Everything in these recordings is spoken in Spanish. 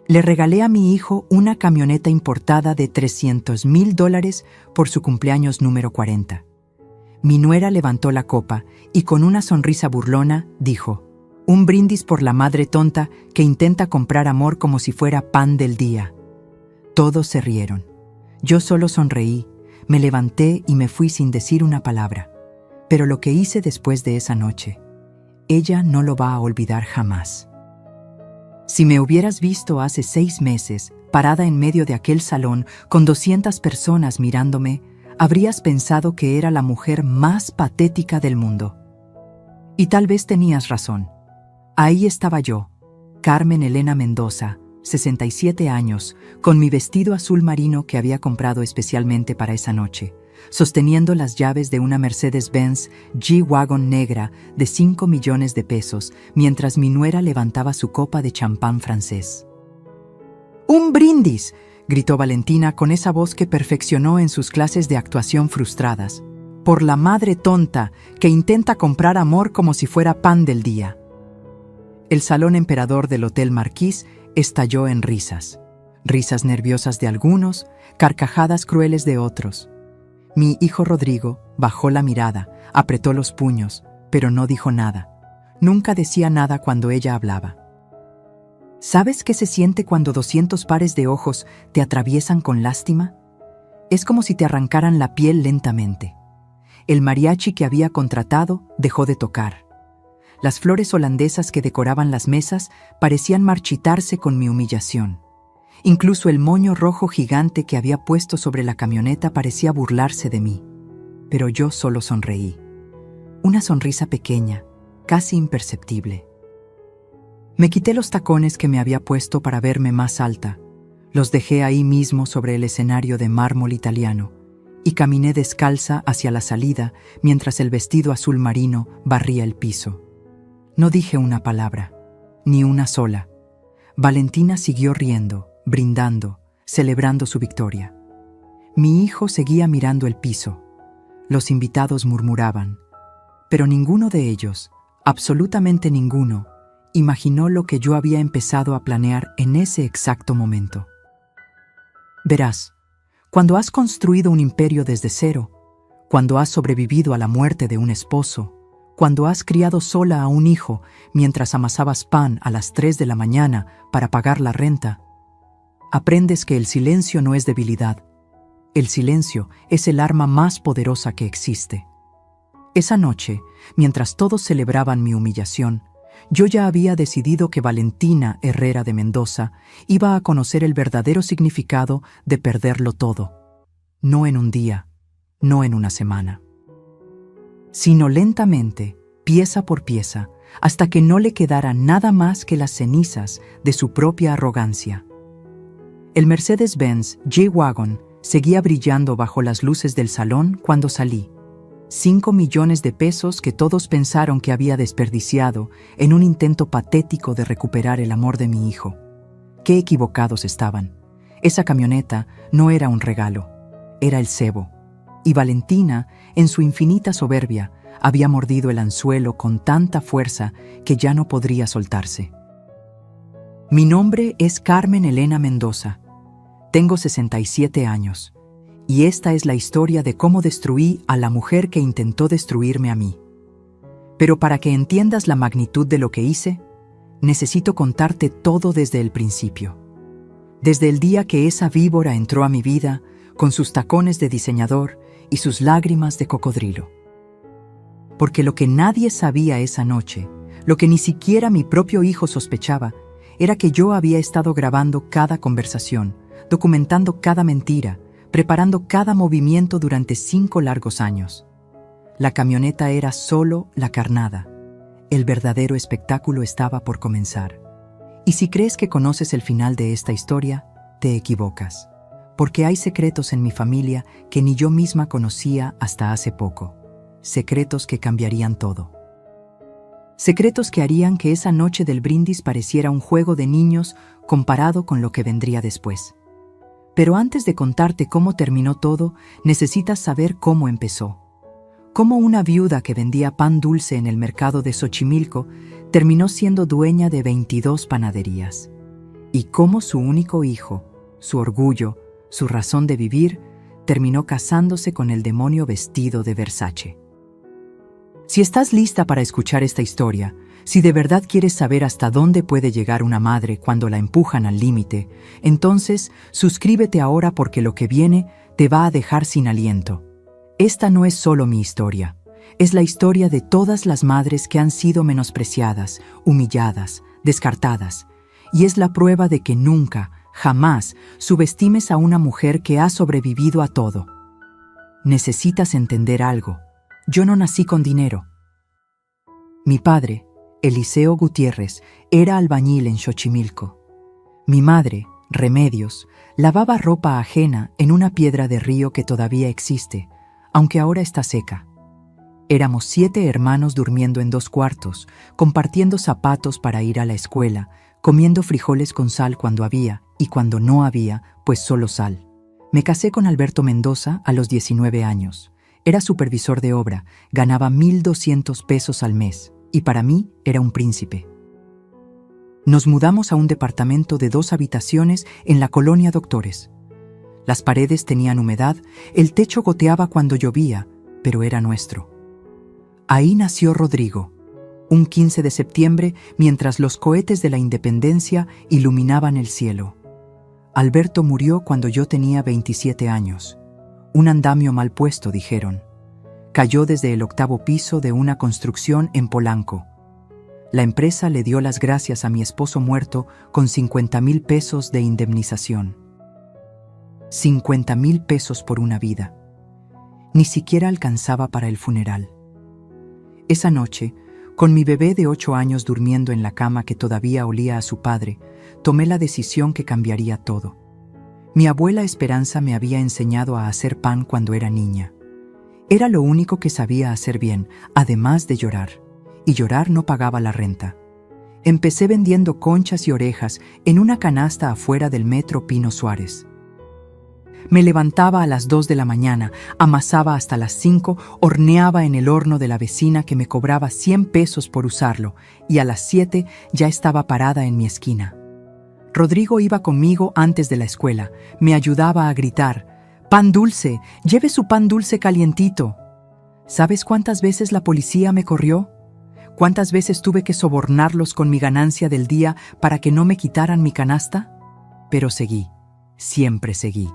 Le regalé a mi hijo una camioneta importada de $300,000 por su cumpleaños número 40. Mi nuera levantó la copa y con una sonrisa burlona dijo: un brindis por la madre tonta que intenta comprar amor como si fuera pan del día. Todos se rieron. Yo solo sonreí, me levanté y me fui sin decir una palabra. Pero lo que hice después de esa noche, ella no lo va a olvidar jamás. Si me hubieras visto hace 6 meses, parada en medio de aquel salón con 200 personas mirándome, habrías pensado que era la mujer más patética del mundo. Y tal vez tenías razón. Ahí estaba yo, Carmen Elena Mendoza, 67 años, con mi vestido azul marino que había comprado especialmente para esa noche, sosteniendo las llaves de una Mercedes-Benz G-Wagon negra de 5 millones de pesos, mientras mi nuera levantaba su copa de champán francés. ¡Un brindis!, gritó Valentina con esa voz que perfeccionó en sus clases de actuación frustradas. ¡Por la madre tonta que intenta comprar amor como si fuera pan del día! El salón emperador del Hotel Marquis estalló en risas. Risas nerviosas de algunos, carcajadas crueles de otros. Mi hijo Rodrigo bajó la mirada, apretó los puños, pero no dijo nada. Nunca decía nada cuando ella hablaba. ¿Sabes qué se siente cuando 200 pares de ojos te atraviesan con lástima? Es como si te arrancaran la piel lentamente. El mariachi que había contratado dejó de tocar. Las flores holandesas que decoraban las mesas parecían marchitarse con mi humillación. Incluso el moño rojo gigante que había puesto sobre la camioneta parecía burlarse de mí. Pero yo solo sonreí. Una sonrisa pequeña, casi imperceptible. Me quité los tacones que me había puesto para verme más alta. Los dejé ahí mismo sobre el escenario de mármol italiano y caminé descalza hacia la salida mientras el vestido azul marino barría el piso. No dije una palabra, ni una sola. Valentina siguió riendo, brindando, celebrando su victoria. Mi hijo seguía mirando el piso. Los invitados murmuraban, pero ninguno de ellos, absolutamente ninguno, imaginó lo que yo había empezado a planear en ese exacto momento. Verás, cuando has construido un imperio desde cero, cuando has sobrevivido a la muerte de un esposo, cuando has criado sola a un hijo mientras amasabas pan a las 3 de la mañana para pagar la renta, aprendes que el silencio no es debilidad. El silencio es el arma más poderosa que existe. Esa noche, mientras todos celebraban mi humillación, yo ya había decidido que Valentina Herrera de Mendoza iba a conocer el verdadero significado de perderlo todo. No en un día, no en una semana, sino lentamente, pieza por pieza, hasta que no le quedara nada más que las cenizas de su propia arrogancia. El Mercedes-Benz G-Wagon seguía brillando bajo las luces del salón cuando salí. 5 millones de pesos que todos pensaron que había desperdiciado en un intento patético de recuperar el amor de mi hijo. Qué equivocados estaban. Esa camioneta no era un regalo, era el cebo. Y Valentina, en su infinita soberbia, había mordido el anzuelo con tanta fuerza que ya no podría soltarse. Mi nombre es Carmen Elena Mendoza. Tengo 67 años. Y esta es la historia de cómo destruí a la mujer que intentó destruirme a mí. Pero para que entiendas la magnitud de lo que hice, necesito contarte todo desde el principio. Desde el día que esa víbora entró a mi vida, con sus tacones de diseñador y sus lágrimas de cocodrilo. Porque lo que nadie sabía esa noche, lo que ni siquiera mi propio hijo sospechaba, era que yo había estado grabando cada conversación, documentando cada mentira, preparando cada movimiento durante 5 largos años. La camioneta era solo la carnada. El verdadero espectáculo estaba por comenzar. Y si crees que conoces el final de esta historia, te equivocas. Porque hay secretos en mi familia que ni yo misma conocía hasta hace poco. Secretos que cambiarían todo. Secretos que harían que esa noche del brindis pareciera un juego de niños comparado con lo que vendría después. Pero antes de contarte cómo terminó todo, necesitas saber cómo empezó. Cómo una viuda que vendía pan dulce en el mercado de Xochimilco terminó siendo dueña de 22 panaderías. y cómo su único hijo, su orgullo, su razón de vivir, terminó casándose con el demonio vestido de Versace. Si estás lista para escuchar esta historia, si de verdad quieres saber hasta dónde puede llegar una madre cuando la empujan al límite, entonces suscríbete ahora porque lo que viene te va a dejar sin aliento. Esta no es solo mi historia, es la historia de todas las madres que han sido menospreciadas, humilladas, descartadas, y es la prueba de que nunca, jamás subestimes a una mujer que ha sobrevivido a todo. Necesitas entender algo. Yo no nací con dinero. Mi padre, Eliseo Gutiérrez, era albañil en Xochimilco. Mi madre, Remedios, lavaba ropa ajena en una piedra de río que todavía existe, aunque ahora está seca. Éramos 7 hermanos durmiendo en 2 cuartos, compartiendo zapatos para ir a la escuela, comiendo frijoles con sal cuando había, y cuando no había, pues solo sal. Me casé con Alberto Mendoza a los 19 años. Era supervisor de obra, ganaba 1,200 pesos al mes, y para mí era un príncipe. Nos mudamos a un departamento de 2 habitaciones en la colonia Doctores. Las paredes tenían humedad, el techo goteaba cuando llovía, pero era nuestro. Ahí nació Rodrigo, un 15 de septiembre mientras los cohetes de la Independencia iluminaban el cielo. Alberto murió cuando yo tenía 27 años. Un andamio mal puesto, dijeron. Cayó desde el 8º piso de una construcción en Polanco. La empresa le dio las gracias a mi esposo muerto con 50,000 pesos de indemnización. 50,000 pesos por una vida. Ni siquiera alcanzaba para el funeral. Esa noche, con mi bebé de 8 años durmiendo en la cama que todavía olía a su padre, tomé la decisión que cambiaría todo. Mi abuela Esperanza me había enseñado a hacer pan cuando era niña. Era lo único que sabía hacer bien, además de llorar. Y llorar no pagaba la renta. Empecé vendiendo conchas y orejas en una canasta afuera del metro Pino Suárez. Me levantaba a las 2 de la mañana, amasaba hasta las 5, horneaba en el horno de la vecina que me cobraba 100 pesos por usarlo, y a las 7 ya estaba parada en mi esquina. Rodrigo iba conmigo antes de la escuela, me ayudaba a gritar: «¡Pan dulce! ¡Lleve su pan dulce calientito!». ¿Sabes cuántas veces la policía me corrió? ¿Cuántas veces tuve que sobornarlos con mi ganancia del día para que no me quitaran mi canasta? Pero seguí, siempre seguí.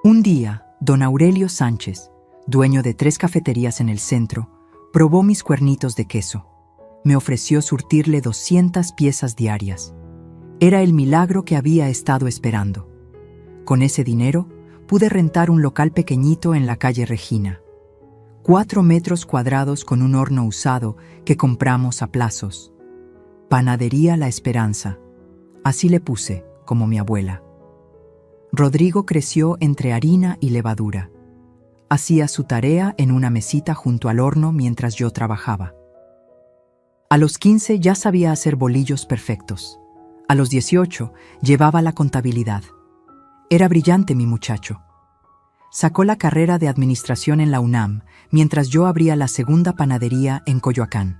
Un día, don Aurelio Sánchez, dueño de 3 cafeterías en el centro, probó mis cuernitos de queso. Me ofreció surtirle 200 piezas diarias. Era el milagro que había estado esperando. Con ese dinero, pude rentar un local pequeñito en la calle Regina. 4 metros cuadrados con un horno usado que compramos a plazos. Panadería La Esperanza. Así le puse, como mi abuela. Rodrigo creció entre harina y levadura. Hacía su tarea en una mesita junto al horno mientras yo trabajaba. A los 15 ya sabía hacer bolillos perfectos. A los 18 llevaba la contabilidad. Era brillante mi muchacho. Sacó la carrera de administración en la UNAM, mientras yo abría la segunda panadería en Coyoacán.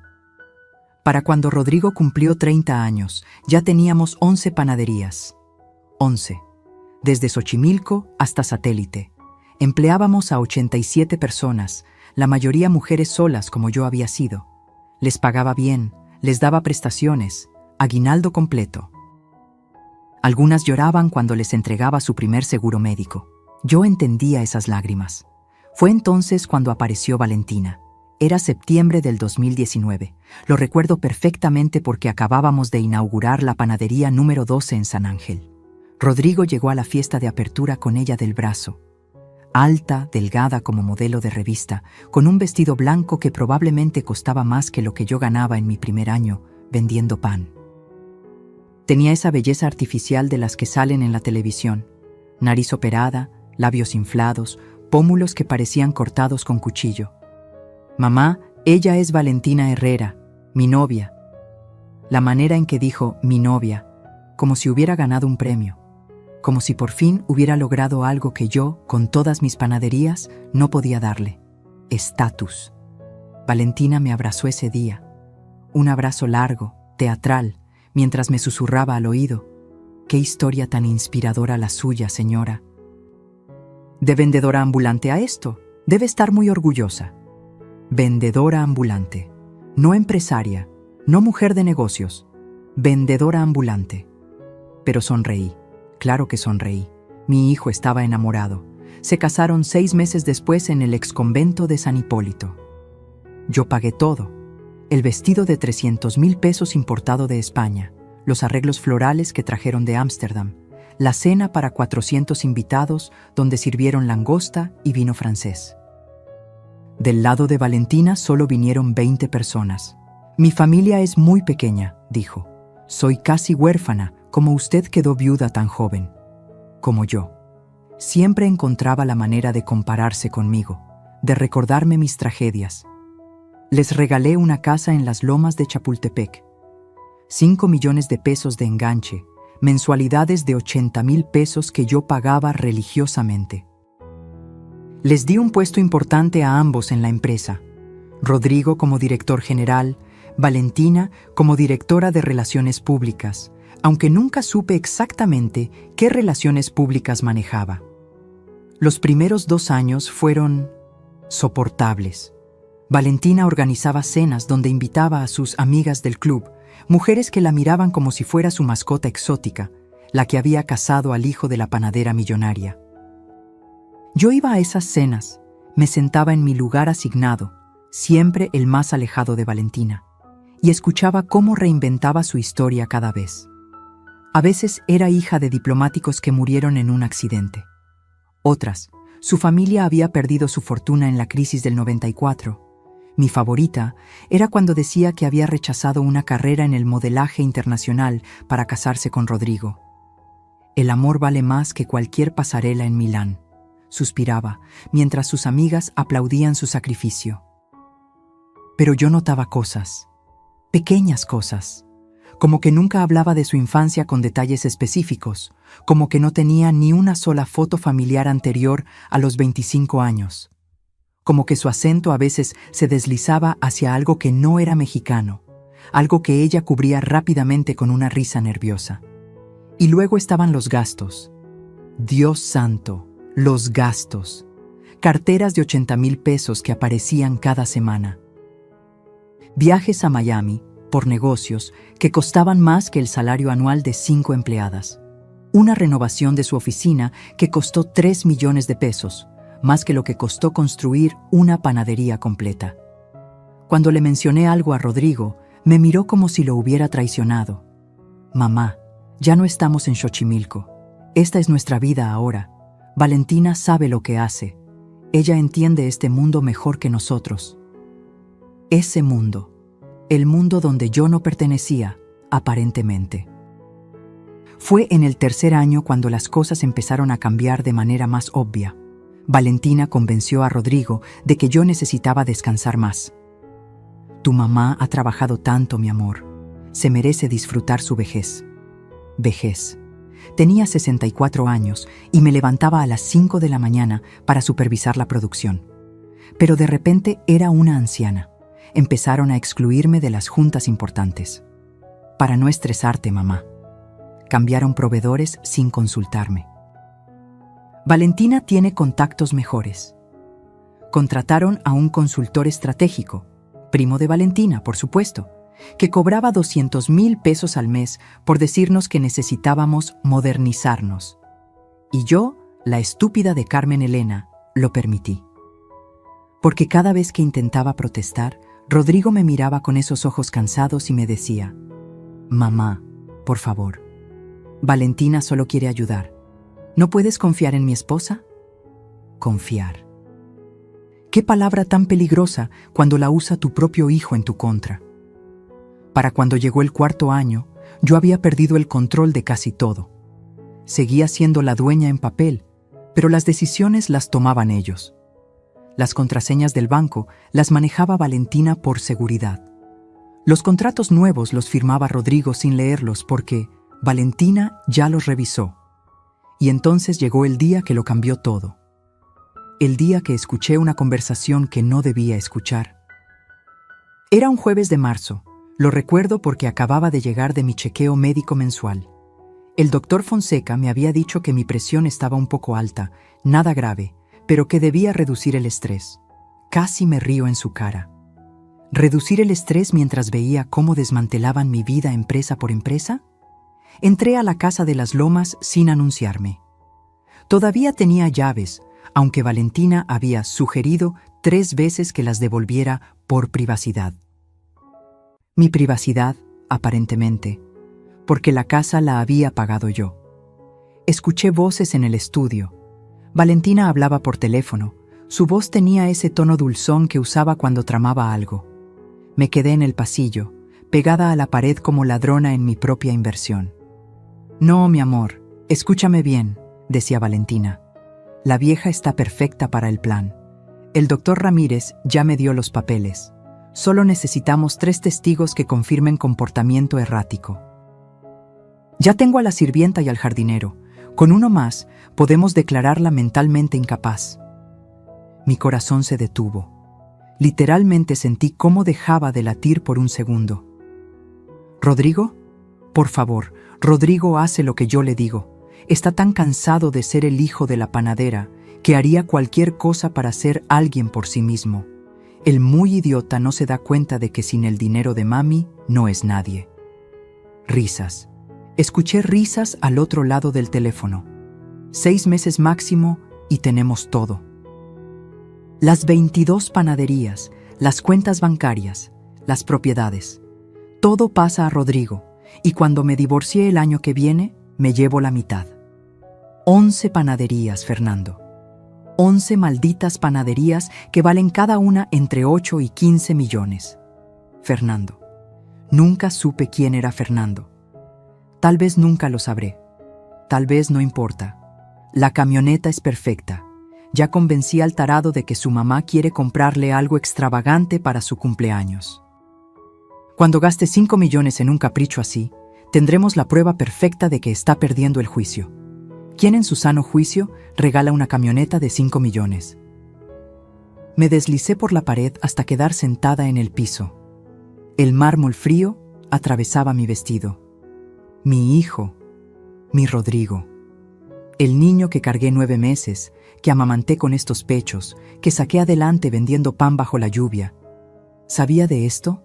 Para cuando Rodrigo cumplió 30 años, ya teníamos 11 panaderías. 11. Desde Xochimilco hasta Satélite. Empleábamos a 87 personas, la mayoría mujeres solas como yo había sido. Les pagaba bien, les daba prestaciones, aguinaldo completo. Algunas lloraban cuando les entregaba su primer seguro médico. Yo entendía esas lágrimas. Fue entonces cuando apareció Valentina. Era septiembre del 2019. Lo recuerdo perfectamente porque acabábamos de inaugurar la panadería número 12 en San Ángel. Rodrigo llegó a la fiesta de apertura con ella del brazo. Alta, delgada como modelo de revista, con un vestido blanco que probablemente costaba más que lo que yo ganaba en mi primer año vendiendo pan. Tenía esa belleza artificial de las que salen en la televisión. Nariz operada, labios inflados, pómulos que parecían cortados con cuchillo. «Mamá, ella es Valentina Herrera, mi novia». La manera en que dijo «mi novia», como si hubiera ganado un premio. Como si por fin hubiera logrado algo que yo, con todas mis panaderías, no podía darle: estatus. Valentina me abrazó ese día. Un abrazo largo, teatral, mientras me susurraba al oído: Qué historia tan inspiradora la suya, señora. De vendedora ambulante a esto, debe estar muy orgullosa. Vendedora ambulante, no empresaria, no mujer de negocios, vendedora ambulante. Pero sonreí, claro que sonreí. Mi hijo estaba enamorado. Se casaron 6 meses después en el exconvento de San Hipólito. Yo pagué todo. El vestido de 300,000 pesos importado de España, los arreglos florales que trajeron de Ámsterdam, la cena para 400 invitados donde sirvieron langosta y vino francés. Del lado de Valentina solo vinieron 20 personas. Mi familia es muy pequeña, dijo. Soy casi huérfana, como usted quedó viuda tan joven. Como yo. Siempre encontraba la manera de compararse conmigo, de recordarme mis tragedias. Les regalé una casa en las lomas de Chapultepec. 5 millones de pesos de enganche, mensualidades de 80,000 pesos que yo pagaba religiosamente. Les di un puesto importante a ambos en la empresa. Rodrigo como director general, Valentina como directora de Relaciones Públicas, aunque nunca supe exactamente qué relaciones públicas manejaba. Los primeros 2 años fueron soportables. Valentina organizaba cenas donde invitaba a sus amigas del club, mujeres que la miraban como si fuera su mascota exótica, la que había casado al hijo de la panadera millonaria. Yo iba a esas cenas, me sentaba en mi lugar asignado, siempre el más alejado de Valentina, y escuchaba cómo reinventaba su historia cada vez. A veces era hija de diplomáticos que murieron en un accidente. Otras, su familia había perdido su fortuna en la crisis del 94. Mi favorita era cuando decía que había rechazado una carrera en el modelaje internacional para casarse con Rodrigo. El amor vale más que cualquier pasarela en Milán, suspiraba, mientras sus amigas aplaudían su sacrificio. Pero yo notaba cosas, pequeñas cosas, como que nunca hablaba de su infancia con detalles específicos, como que no tenía ni una sola foto familiar anterior a los 25 años, como que su acento a veces se deslizaba hacia algo que no era mexicano, algo que ella cubría rápidamente con una risa nerviosa. Y luego estaban los gastos. Dios santo, los gastos. Carteras de 80,000 pesos que aparecían cada semana. Viajes a Miami, por negocios, que costaban más que el salario anual de 5 empleadas. Una renovación de su oficina que costó 3 millones de pesos, más que lo que costó construir una panadería completa. Cuando le mencioné algo a Rodrigo, me miró como si lo hubiera traicionado. Mamá, ya no estamos en Xochimilco. Esta es nuestra vida ahora. Valentina sabe lo que hace. Ella entiende este mundo mejor que nosotros. Ese mundo, el mundo donde yo no pertenecía, aparentemente. Fue en el 3er año cuando las cosas empezaron a cambiar de manera más obvia. Valentina convenció a Rodrigo de que yo necesitaba descansar más. Tu mamá ha trabajado tanto, mi amor. Se merece disfrutar su vejez. Vejez. Tenía 64 años y me levantaba a las 5 de la mañana para supervisar la producción. Pero de repente era una anciana. Empezaron a excluirme de las juntas importantes. Para no estresarte, mamá. Cambiaron proveedores sin consultarme. Valentina tiene contactos mejores. Contrataron a un consultor estratégico, primo de Valentina, por supuesto, que cobraba 200,000 pesos al mes por decirnos que necesitábamos modernizarnos. Y yo, la estúpida de Carmen Elena, lo permití. Porque cada vez que intentaba protestar, Rodrigo me miraba con esos ojos cansados y me decía: mamá, por favor, Valentina solo quiere ayudar. ¿No puedes confiar en mi esposa? Confiar. Qué palabra tan peligrosa cuando la usa tu propio hijo en tu contra. Para cuando llegó el 4.º año, yo había perdido el control de casi todo. Seguía siendo la dueña en papel, pero las decisiones las tomaban ellos. Las contraseñas del banco las manejaba Valentina por seguridad. Los contratos nuevos los firmaba Rodrigo sin leerlos porque Valentina ya los revisó. Y entonces llegó el día que lo cambió todo. El día que escuché una conversación que no debía escuchar. Era un jueves de marzo. Lo recuerdo porque acababa de llegar de mi chequeo médico mensual. El doctor Fonseca me había dicho que mi presión estaba un poco alta, nada grave, pero que debía reducir el estrés. Casi me río en su cara. ¿Reducir el estrés mientras veía cómo desmantelaban mi vida empresa por empresa? Entré a la casa de las Lomas sin anunciarme. Todavía tenía llaves, aunque Valentina había sugerido 3 veces que las devolviera por privacidad. Mi privacidad, aparentemente, porque la casa la había pagado yo. Escuché voces en el estudio. Valentina hablaba por teléfono. Su voz tenía ese tono dulzón que usaba cuando tramaba algo. Me quedé en el pasillo, pegada a la pared como ladrona en mi propia inversión. «No, mi amor, escúchame bien», decía Valentina. «La vieja está perfecta para el plan. El doctor Ramírez ya me dio los papeles. Solo necesitamos 3 testigos que confirmen comportamiento errático. Ya tengo a la sirvienta y al jardinero. Con uno más, podemos declararla mentalmente incapaz». Mi corazón se detuvo. Literalmente sentí cómo dejaba de latir por un segundo. «¿Rodrigo? Por favor, Rodrigo hace lo que yo le digo. Está tan cansado de ser el hijo de la panadera que haría cualquier cosa para ser alguien por sí mismo. El muy idiota no se da cuenta de que sin el dinero de mami no es nadie». Risas. Escuché risas al otro lado del teléfono. 6 meses máximo y tenemos todo. Las 22 panaderías, las cuentas bancarias, las propiedades. Todo pasa a Rodrigo, y cuando me divorcié el año que viene, me llevo la mitad. 11 panaderías, Fernando. 11 malditas panaderías que valen cada una entre 8 y 15 millones. Fernando. Nunca supe quién era Fernando. Tal vez nunca lo sabré. Tal vez no importa. La camioneta es perfecta. Ya convencí al tarado de que su mamá quiere comprarle algo extravagante para su cumpleaños. Cuando gaste 5 millones en un capricho así, tendremos la prueba perfecta de que está perdiendo el juicio. ¿Quién en su sano juicio regala una camioneta de 5 millones? Me deslicé por la pared hasta quedar sentada en el piso. El mármol frío atravesaba mi vestido. Mi hijo, mi Rodrigo. El niño que cargué 9 meses, que amamanté con estos pechos, que saqué adelante vendiendo pan bajo la lluvia. ¿Sabía de esto?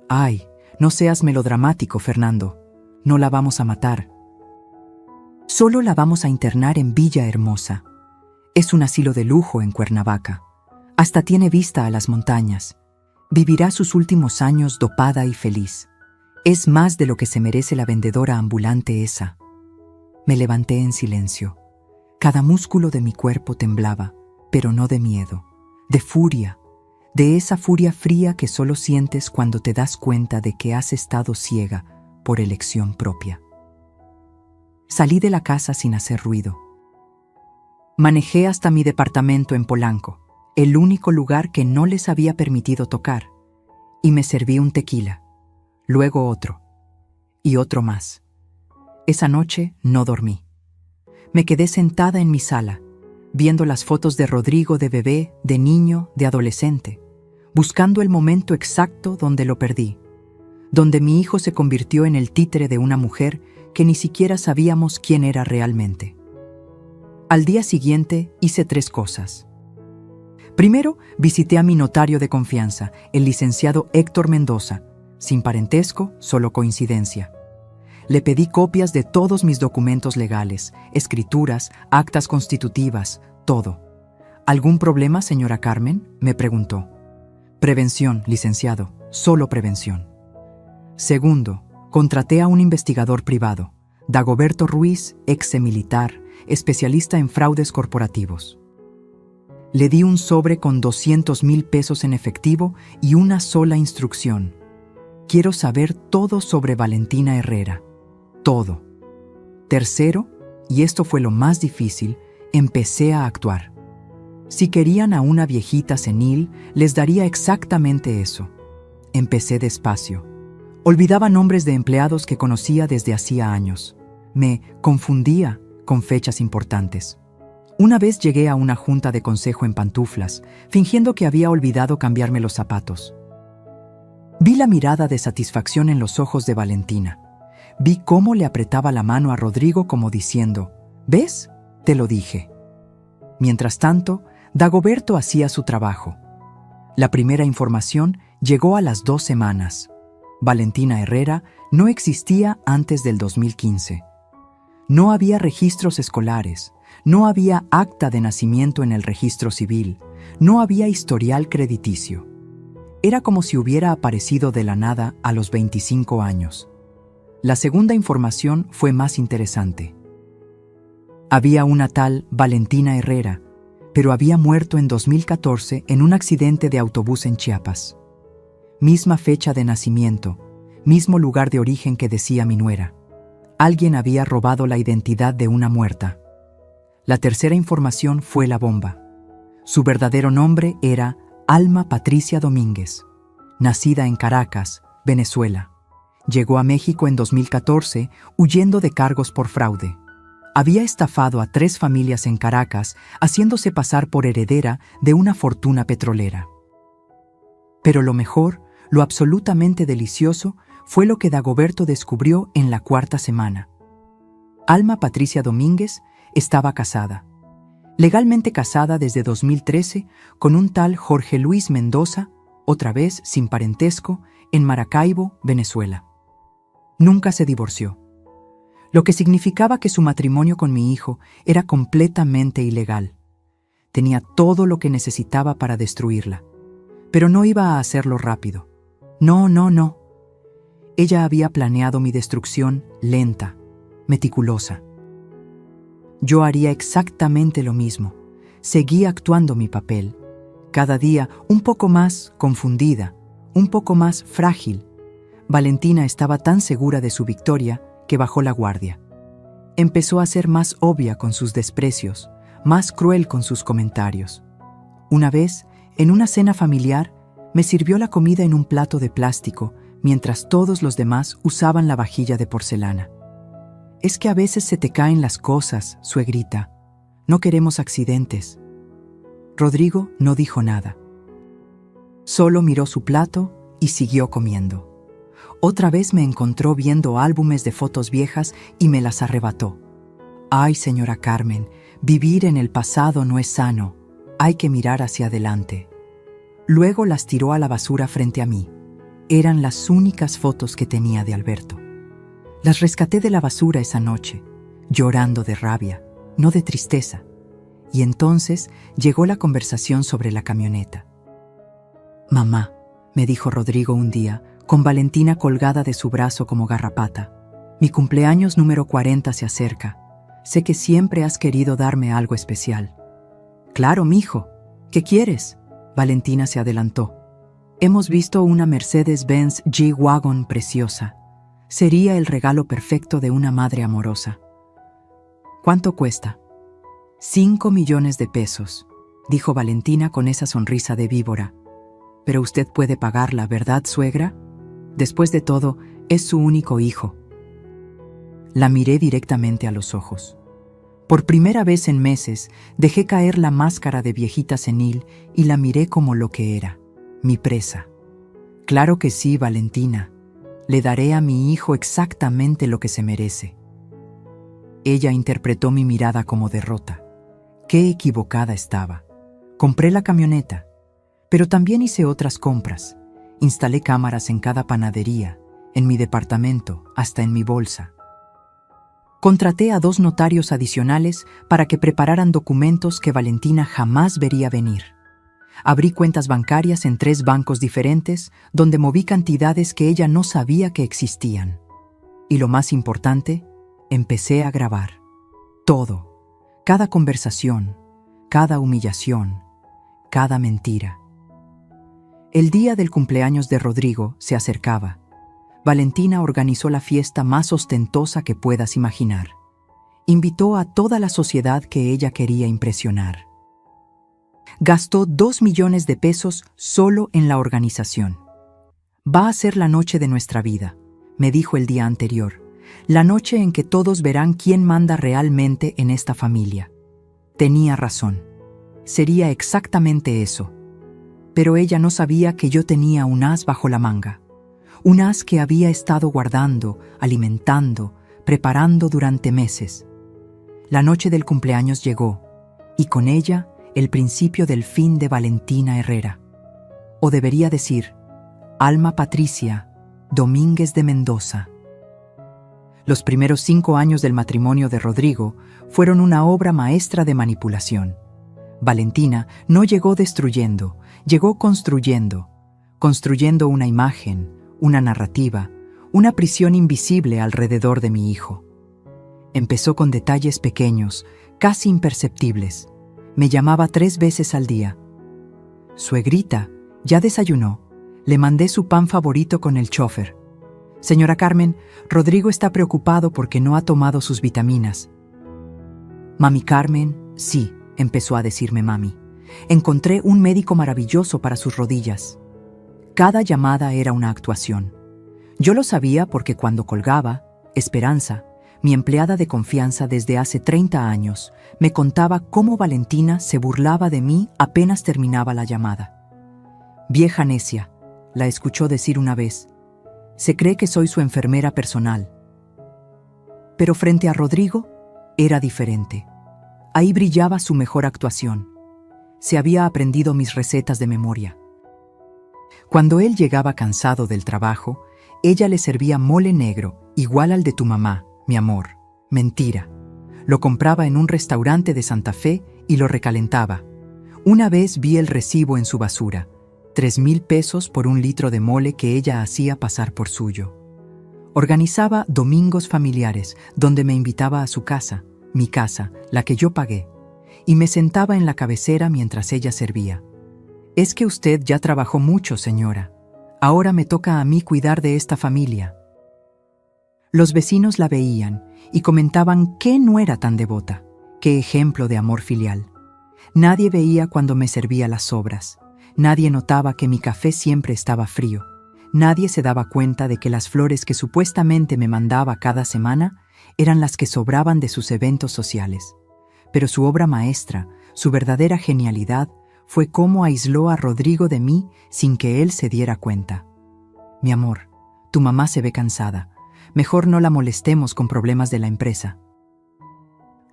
Ay, no seas melodramático, Fernando. No la vamos a matar. Solo la vamos a internar en Villa Hermosa. Es un asilo de lujo en Cuernavaca. Hasta tiene vista a las montañas. Vivirá sus últimos años dopada y feliz. Es más de lo que se merece la vendedora ambulante esa. Me levanté en silencio. Cada músculo de mi cuerpo temblaba, pero no de miedo, de furia, de esa furia fría que solo sientes cuando te das cuenta de que has estado ciega por elección propia. Salí de la casa sin hacer ruido. Manejé hasta mi departamento en Polanco, el único lugar que no les había permitido tocar, y me serví un tequila, luego otro, y otro más. Esa noche no dormí. Me quedé sentada en mi sala, viendo las fotos de Rodrigo de bebé, de niño, de adolescente, buscando el momento exacto donde lo perdí, donde mi hijo se convirtió en el títere de una mujer que ni siquiera sabíamos quién era realmente. Al día siguiente hice 3 cosas. Primero, visité a mi notario de confianza, el licenciado Héctor Mendoza, sin parentesco, solo coincidencia. Le pedí copias de todos mis documentos legales, escrituras, actas constitutivas, todo. ¿Algún problema, señora Carmen?, me preguntó. Prevención, licenciado, solo prevención. Segundo, contraté a un investigador privado, Dagoberto Ruiz, ex-militar, especialista en fraudes corporativos. Le di un sobre con 200,000 pesos en efectivo y una sola instrucción. Quiero saber todo sobre Valentina Herrera. Todo. Tercero, y esto fue lo más difícil, empecé a actuar. Si querían a una viejita senil, les daría exactamente eso. Empecé despacio. Olvidaba nombres de empleados que conocía desde hacía años. Me confundía con fechas importantes. Una vez llegué a una junta de consejo en pantuflas, fingiendo que había olvidado cambiarme los zapatos. Vi la mirada de satisfacción en los ojos de Valentina. Vi cómo le apretaba la mano a Rodrigo como diciendo, ¿ves? Te lo dije. Mientras tanto, Dagoberto hacía su trabajo. La primera información llegó a las 2 semanas. Valentina Herrera no existía antes del 2015. No había registros escolares, no había acta de nacimiento en el registro civil, no había historial crediticio. Era como si hubiera aparecido de la nada a los 25 años. La segunda información fue más interesante. Había una tal Valentina Herrera, pero había muerto en 2014 en un accidente de autobús en Chiapas. Misma fecha de nacimiento, mismo lugar de origen que decía mi nuera. Alguien había robado la identidad de una muerta. La tercera información fue la bomba. Su verdadero nombre era Alma Patricia Domínguez, nacida en Caracas, Venezuela. Llegó a México en 2014 huyendo de cargos por fraude. Había estafado a 3 familias en Caracas, haciéndose pasar por heredera de una fortuna petrolera. Pero lo mejor, lo absolutamente delicioso, fue lo que Dagoberto descubrió en la 4ª semana. Alma Patricia Domínguez estaba casada. Legalmente casada desde 2013 con un tal Jorge Luis Mendoza, otra vez sin parentesco, en Maracaibo, Venezuela. Nunca se divorció, lo que significaba que su matrimonio con mi hijo era completamente ilegal. Tenía todo lo que necesitaba para destruirla, pero no iba a hacerlo rápido. No. Ella había planeado mi destrucción lenta, meticulosa. Yo haría exactamente lo mismo. Seguía actuando mi papel, cada día un poco más confundida, un poco más frágil. Valentina estaba tan segura de su victoria que bajó la guardia. Empezó a ser más obvia con sus desprecios, más cruel con sus comentarios. Una vez, en una cena familiar, me sirvió la comida en un plato de plástico, mientras todos los demás usaban la vajilla de porcelana. Es que a veces se te caen las cosas, suegrita. No queremos accidentes. Rodrigo no dijo nada. Solo miró su plato y siguió comiendo. Otra vez me encontró viendo álbumes de fotos viejas y me las arrebató. Ay, señora Carmen, vivir en el pasado no es sano. Hay que mirar hacia adelante. Luego las tiró a la basura frente a mí. Eran las únicas fotos que tenía de Alberto. Las rescaté de la basura esa noche, llorando de rabia, no de tristeza. Y entonces llegó la conversación sobre la camioneta. Mamá, me dijo Rodrigo un día, con Valentina colgada de su brazo como garrapata. Mi cumpleaños número 40 se acerca. Sé que siempre has querido darme algo especial. Claro, mijo. ¿Qué quieres? Valentina se adelantó. Hemos visto una Mercedes-Benz G-Wagon preciosa. Sería el regalo perfecto de una madre amorosa. ¿Cuánto cuesta? 5 millones de pesos, dijo Valentina con esa sonrisa de víbora. Pero usted puede pagarla, ¿verdad, suegra? Después de todo, es su único hijo. La miré directamente a los ojos. Por primera vez en meses, dejé caer la máscara de viejita senil y la miré como lo que era, mi presa. Claro que sí, Valentina. Le daré a mi hijo exactamente lo que se merece. Ella interpretó mi mirada como derrota. Qué equivocada estaba. Compré la camioneta, pero también hice otras compras. Instalé cámaras en cada panadería, en mi departamento, hasta en mi bolsa. Contraté a 2 notarios adicionales para que prepararan documentos que Valentina jamás vería venir. Abrí cuentas bancarias en 3 bancos diferentes, donde moví cantidades que ella no sabía que existían. Y lo más importante, empecé a grabar. Todo. Cada conversación, cada humillación, cada mentira. El día del cumpleaños de Rodrigo se acercaba. Valentina organizó la fiesta más ostentosa que puedas imaginar. Invitó a toda la sociedad que ella quería impresionar. Gastó 2 millones de pesos solo en la organización. Va a ser la noche de nuestra vida, me dijo el día anterior. La noche en que todos verán quién manda realmente en esta familia. Tenía razón. Sería exactamente eso. Pero ella no sabía que yo tenía un as bajo la manga. un as que había estado guardando, alimentando, preparando durante meses. La noche del cumpleaños llegó, y con ella el principio del fin de Valentina Herrera. O debería decir, Alma Patricia Domínguez de Mendoza. Los primeros 5 años del matrimonio de Rodrigo fueron una obra maestra de manipulación. Valentina no llegó destruyendo, llegó construyendo una imagen, una narrativa, una prisión invisible alrededor de mi hijo. Empezó con detalles pequeños, casi imperceptibles. Me llamaba 3 veces al día. Suegrita, ¿ya desayunó? Le mandé su pan favorito con el chofer. Señora Carmen, Rodrigo está preocupado porque no ha tomado sus vitaminas. Mami Carmen, sí, empezó a decirme mami. Encontré un médico maravilloso para sus rodillas. Cada llamada era una actuación. Yo lo sabía porque cuando colgaba, Esperanza, mi empleada de confianza desde hace 30 años, me contaba cómo Valentina se burlaba de mí apenas terminaba la llamada. Vieja necia, la escuchó decir una vez. Se cree que soy su enfermera personal. Pero frente a Rodrigo, era diferente. Ahí brillaba su mejor actuación. Se había aprendido mis recetas de memoria. Cuando él llegaba cansado del trabajo, ella le servía mole negro, igual al de tu mamá, mi amor. Mentira. Lo compraba en un restaurante de Santa Fe y lo recalentaba. Una vez vi el recibo en su basura. 3,000 pesos por 1 litro de mole que ella hacía pasar por suyo. Organizaba domingos familiares, donde me invitaba a su casa, mi casa, la que yo pagué, y me sentaba en la cabecera mientras ella servía. Es que usted ya trabajó mucho, señora. Ahora me toca a mí cuidar de esta familia. Los vecinos la veían y comentaban que no era tan devota, qué ejemplo de amor filial. Nadie veía cuando me servía las sobras. Nadie notaba que mi café siempre estaba frío. Nadie se daba cuenta de que las flores que supuestamente me mandaba cada semana eran las que sobraban de sus eventos sociales. Pero su obra maestra, su verdadera genialidad, fue cómo aisló a Rodrigo de mí sin que él se diera cuenta. Mi amor, tu mamá se ve cansada. Mejor no la molestemos con problemas de la empresa.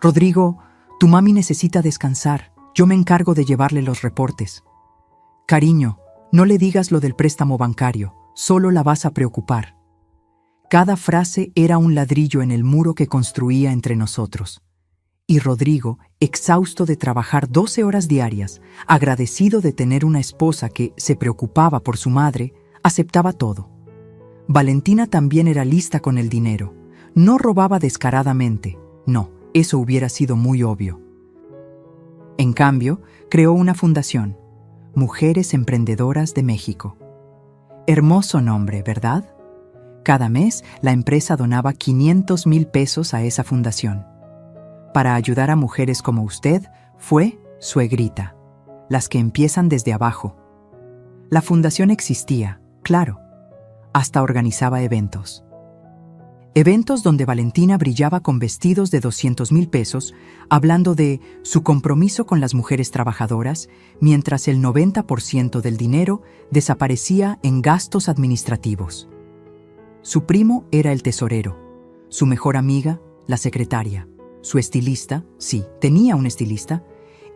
Rodrigo, tu mami necesita descansar. Yo me encargo de llevarle los reportes. Cariño, no le digas lo del préstamo bancario, solo la vas a preocupar. Cada frase era un ladrillo en el muro que construía entre nosotros. Y Rodrigo, exhausto de trabajar 12 horas diarias, agradecido de tener una esposa que se preocupaba por su madre, aceptaba todo. Valentina también era lista con el dinero. No robaba descaradamente, no, eso hubiera sido muy obvio. En cambio, creó una fundación, Mujeres Emprendedoras de México. Hermoso nombre, ¿verdad? Cada mes, la empresa donaba 500,000 pesos a esa fundación. Para ayudar a mujeres como usted, fue Suegrita, las que empiezan desde abajo. La fundación existía, claro. Hasta organizaba eventos. Eventos donde Valentina brillaba con vestidos de 200,000 pesos, hablando de su compromiso con las mujeres trabajadoras, mientras el 90% del dinero desaparecía en gastos administrativos. Su primo era el tesorero, su mejor amiga, la secretaria, su estilista, sí, tenía un estilista,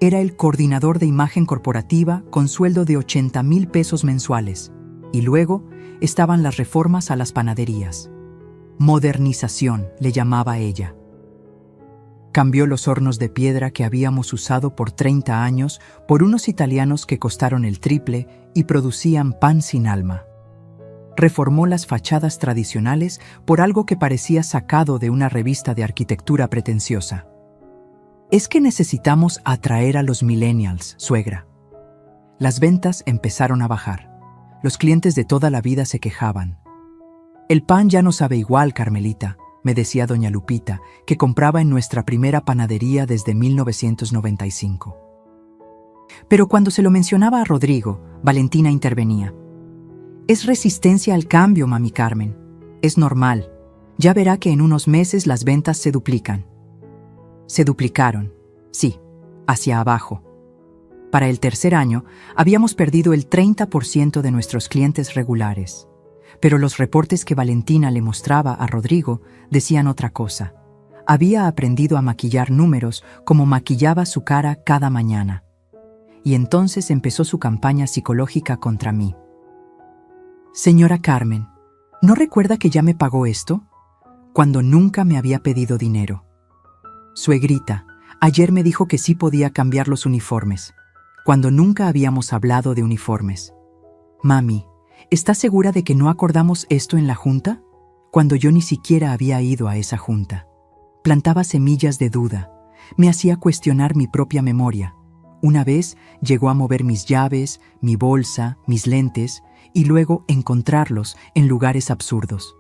era el coordinador de imagen corporativa con sueldo de 80,000 pesos mensuales, y luego estaban las reformas a las panaderías. Modernización, le llamaba ella. Cambió los hornos de piedra que habíamos usado por 30 años por unos italianos que costaron el triple y producían pan sin alma. Reformó las fachadas tradicionales por algo que parecía sacado de una revista de arquitectura pretenciosa. Es que necesitamos atraer a los millennials, suegra. Las ventas empezaron a bajar. Los clientes de toda la vida se quejaban. El pan ya no sabe igual, Carmelita, me decía doña Lupita, que compraba en nuestra primera panadería desde 1995. Pero cuando se lo mencionaba a Rodrigo, Valentina intervenía. Es resistencia al cambio, mami Carmen. Es normal. Ya verá que en unos meses las ventas se duplican. Se duplicaron, sí, hacia abajo. Para el tercer año, habíamos perdido el 30% de nuestros clientes regulares. Pero los reportes que Valentina le mostraba a Rodrigo decían otra cosa. Había aprendido a maquillar números como maquillaba su cara cada mañana. Y entonces empezó su campaña psicológica contra mí. Señora Carmen, ¿no recuerda que ya me pagó esto? Cuando nunca me había pedido dinero. Suegrita, ayer me dijo que sí podía cambiar los uniformes, cuando nunca habíamos hablado de uniformes. Mami, ¿estás segura de que no acordamos esto en la junta? Cuando yo ni siquiera había ido a esa junta. Plantaba semillas de duda, me hacía cuestionar mi propia memoria. Una vez llegó a mover mis llaves, mi bolsa, mis lentes, y luego encontrarlos en lugares absurdos.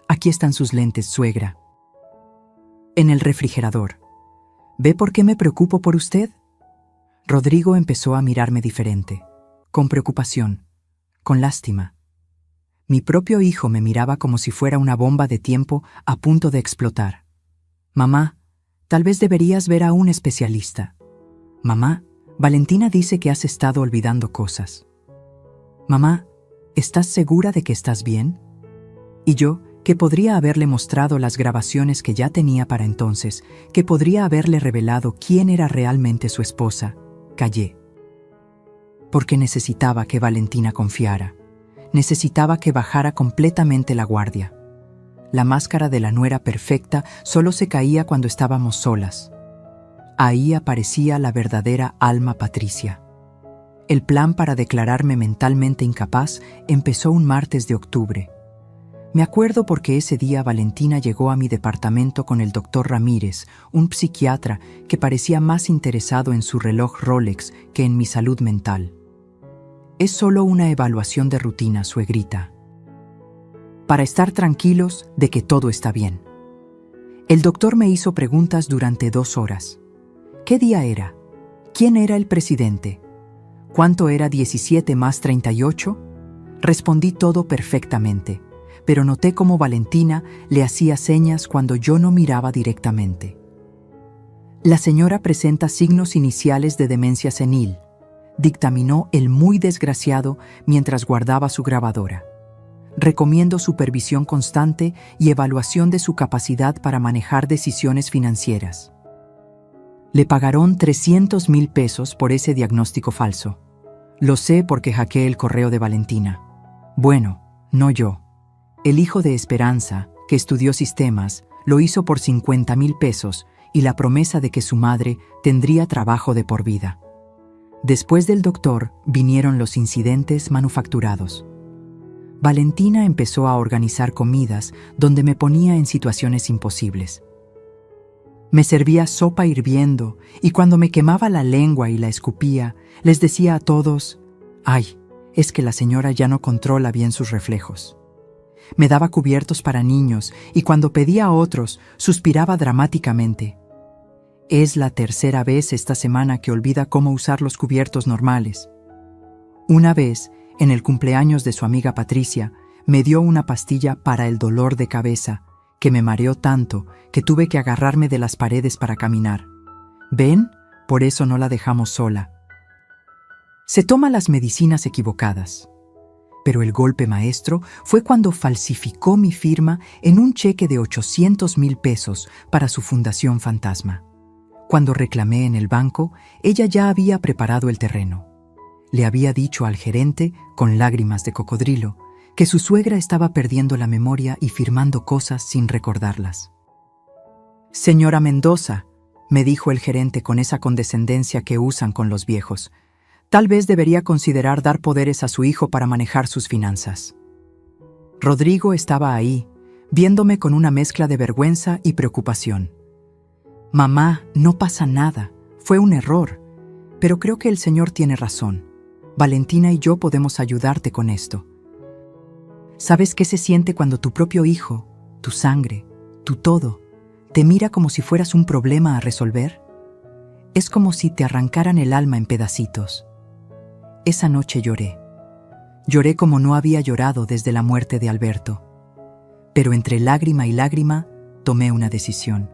Aquí están sus lentes, suegra. En el refrigerador. ¿Ve por qué me preocupo por usted? Rodrigo empezó a mirarme diferente, con preocupación, con lástima. Mi propio hijo me miraba como si fuera una bomba de tiempo a punto de explotar. Mamá, tal vez deberías ver a un especialista. Mamá, Valentina dice que has estado olvidando cosas. Mamá, ¿estás segura de que estás bien? Y yo, que podría haberle mostrado las grabaciones que ya tenía para entonces, que podría haberle revelado quién era realmente su esposa, callé. Porque necesitaba que Valentina confiara. Necesitaba que bajara completamente la guardia. La máscara de la nuera perfecta solo se caía cuando estábamos solas. Ahí aparecía la verdadera alma Patricia. El plan para declararme mentalmente incapaz empezó un martes de octubre. Me acuerdo porque ese día Valentina llegó a mi departamento con el doctor Ramírez, un psiquiatra que parecía más interesado en su reloj Rolex que en mi salud mental. Es solo una evaluación de rutina, suegrita. Para estar tranquilos de que todo está bien. El doctor me hizo preguntas durante 2 horas. ¿Qué día era? ¿Quién era el presidente? ¿Cuánto era 17 más 38? Respondí todo perfectamente, pero noté cómo Valentina le hacía señas cuando yo no miraba directamente. La señora presenta signos iniciales de demencia senil, dictaminó el muy desgraciado mientras guardaba su grabadora. Recomiendo supervisión constante y evaluación de su capacidad para manejar decisiones financieras. Le pagaron 300,000 pesos por ese diagnóstico falso. Lo sé porque hackeé el correo de Valentina. Bueno, no yo. El hijo de Esperanza, que estudió sistemas, lo hizo por 50,000 pesos y la promesa de que su madre tendría trabajo de por vida. Después del doctor vinieron los incidentes manufacturados. Valentina empezó a organizar comidas donde me ponía en situaciones imposibles. Me servía sopa hirviendo y cuando me quemaba la lengua y la escupía, les decía a todos, «Ay, es que la señora ya no controla bien sus reflejos». Me daba cubiertos para niños y cuando pedía a otros, suspiraba dramáticamente. Es la 3ª vez esta semana que olvida cómo usar los cubiertos normales. Una vez, en el cumpleaños de su amiga Patricia, me dio una pastilla para el dolor de cabeza, que me mareó tanto que tuve que agarrarme de las paredes para caminar. ¿Ven? Por eso no la dejamos sola. Se toma las medicinas equivocadas. Pero el golpe maestro fue cuando falsificó mi firma en un cheque de 800,000 pesos para su fundación fantasma. Cuando reclamé en el banco, ella ya había preparado el terreno. Le había dicho al gerente, con lágrimas de cocodrilo, que su suegra estaba perdiendo la memoria y firmando cosas sin recordarlas. «Señora Mendoza», me dijo el gerente con esa condescendencia que usan con los viejos, «tal vez debería considerar dar poderes a su hijo para manejar sus finanzas». Rodrigo estaba ahí, viéndome con una mezcla de vergüenza y preocupación. «Mamá, no pasa nada, fue un error, pero creo que el señor tiene razón. Valentina y yo podemos ayudarte con esto. ¿Sabes qué se siente cuando tu propio hijo, tu sangre, tu todo, te mira como si fueras un problema a resolver? Es como si te arrancaran el alma en pedacitos». Esa noche lloré. Lloré como no había llorado desde la muerte de Alberto. Pero entre lágrima y lágrima tomé una decisión.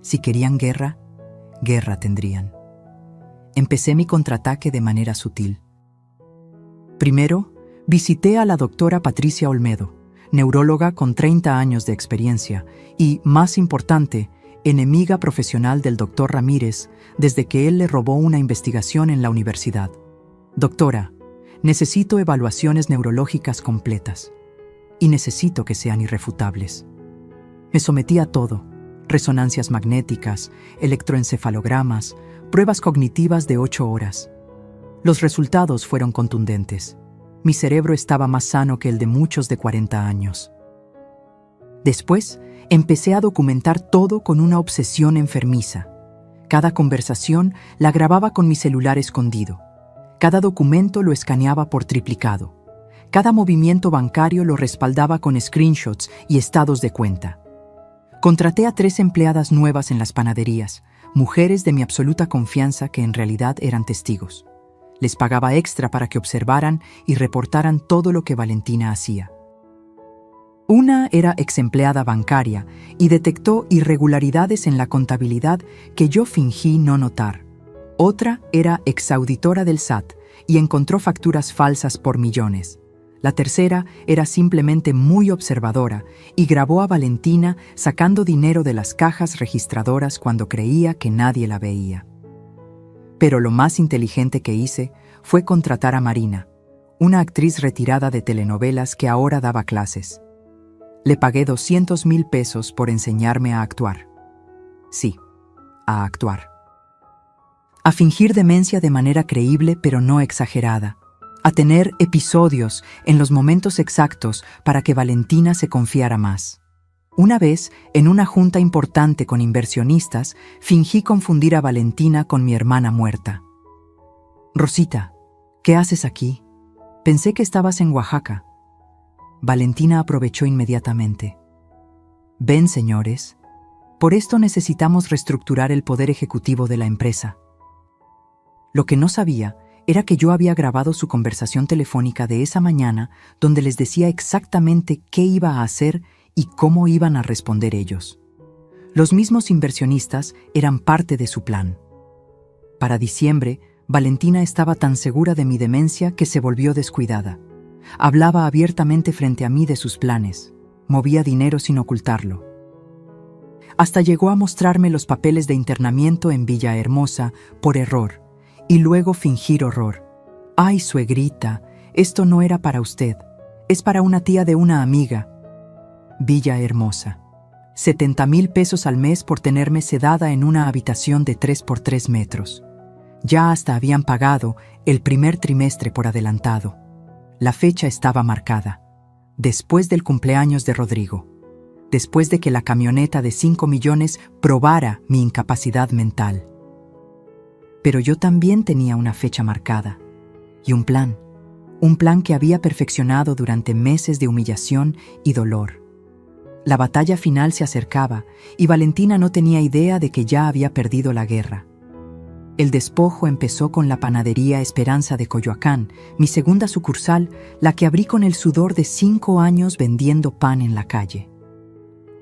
Si querían guerra, guerra tendrían. Empecé mi contraataque de manera sutil. Primero, Visité a la doctora Patricia Olmedo, neuróloga con 30 años de experiencia y, más importante, enemiga profesional del doctor Ramírez desde que él le robó una investigación en la universidad. Doctora, necesito evaluaciones neurológicas completas y necesito que sean irrefutables. Me sometí a todo: resonancias magnéticas, electroencefalogramas, pruebas cognitivas de 8 horas. Los resultados fueron contundentes. Mi cerebro estaba más sano que el de muchos de 40 años. Después, empecé a documentar todo con una obsesión enfermiza. Cada conversación la grababa con mi celular escondido. Cada documento lo escaneaba por triplicado. Cada movimiento bancario lo respaldaba con screenshots y estados de cuenta. Contraté a 3 empleadas nuevas en las panaderías, mujeres de mi absoluta confianza que en realidad eran testigos. Les pagaba extra para que observaran y reportaran todo lo que Valentina hacía. Una era exempleada bancaria y detectó irregularidades en la contabilidad que yo fingí no notar. Otra era exauditora del SAT y encontró facturas falsas por millones. La tercera era simplemente muy observadora y grabó a Valentina sacando dinero de las cajas registradoras cuando creía que nadie la veía. Pero lo más inteligente que hice fue contratar a Marina, una actriz retirada de telenovelas que ahora daba clases. Le pagué 200,000 pesos por enseñarme a actuar. Sí, a actuar. A fingir demencia de manera creíble pero no exagerada. A tener episodios en los momentos exactos para que Valentina se confiara más. Una vez, en una junta importante con inversionistas, fingí confundir a Valentina con mi hermana muerta. «Rosita, ¿qué haces aquí? Pensé que estabas en Oaxaca». Valentina aprovechó inmediatamente. «Ven, señores, por esto necesitamos reestructurar el poder ejecutivo de la empresa». Lo que no sabía era que yo había grabado su conversación telefónica de esa mañana donde les decía exactamente qué iba a hacer y cómo iban a responder ellos. Los mismos inversionistas eran parte de su plan. Para diciembre, Valentina estaba tan segura de mi demencia que se volvió descuidada. Hablaba abiertamente frente a mí de sus planes. Movía dinero sin ocultarlo. Hasta llegó a mostrarme los papeles de internamiento en Villahermosa por error. Y luego fingir horror. «Ay, suegrita, esto no era para usted. Es para una tía de una amiga». Villahermosa. 70,000 pesos al mes por tenerme sedada en una habitación de 3 por 3 metros. Ya hasta habían pagado el primer trimestre por adelantado. La fecha estaba marcada. Después del cumpleaños de Rodrigo. Después de que la camioneta de 5 millones probara mi incapacidad mental. Pero yo también tenía una fecha marcada y un plan que había perfeccionado durante meses de humillación y dolor. La batalla final se acercaba y Valentina no tenía idea de que ya había perdido la guerra. El despojo empezó con la panadería Esperanza de Coyoacán, mi segunda sucursal, la que abrí con el sudor de 5 años vendiendo pan en la calle.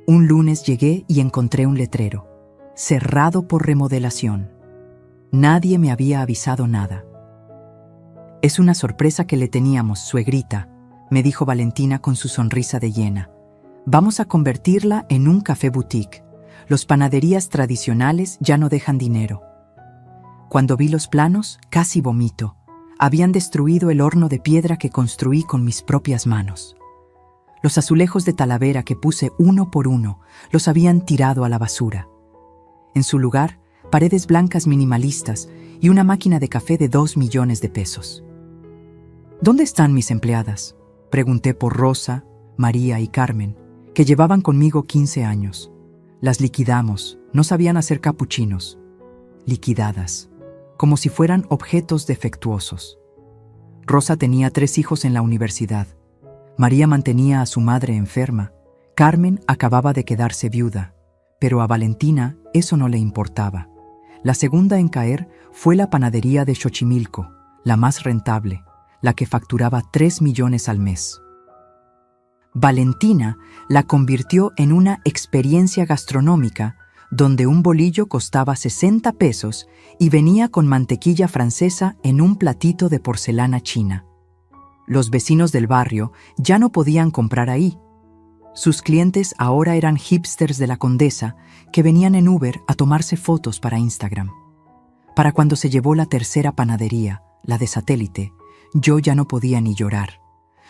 Un lunes llegué y encontré un letrero, cerrado por remodelación. Nadie me había avisado nada. «Es una sorpresa que le teníamos, suegrita», me dijo Valentina con su sonrisa de hiena. «Vamos a convertirla en un café boutique. Los panaderías tradicionales ya no dejan dinero». Cuando vi los planos, casi vomito. Habían destruido el horno de piedra que construí con mis propias manos. Los azulejos de Talavera que puse uno por uno los habían tirado a la basura. En su lugar, paredes blancas minimalistas y una máquina de café de 2 millones de pesos. «¿Dónde están mis empleadas?», pregunté por Rosa, María y Carmen, que llevaban conmigo 15 años. «Las liquidamos, no sabían hacer capuchinos». Liquidadas, como si fueran objetos defectuosos. Rosa tenía 3 hijos en la universidad. María mantenía a su madre enferma. Carmen acababa de quedarse viuda, pero a Valentina eso no le importaba. La segunda en caer fue la panadería de Xochimilco, la más rentable, la que facturaba 3 millones al mes. Valentina la convirtió en una experiencia gastronómica donde un bolillo costaba 60 pesos y venía con mantequilla francesa en un platito de porcelana china. Los vecinos del barrio ya no podían comprar ahí. Sus clientes ahora eran hipsters de la Condesa que venían en Uber a tomarse fotos para Instagram. Para cuando se llevó la tercera panadería, la de Satélite, yo ya no podía ni llorar.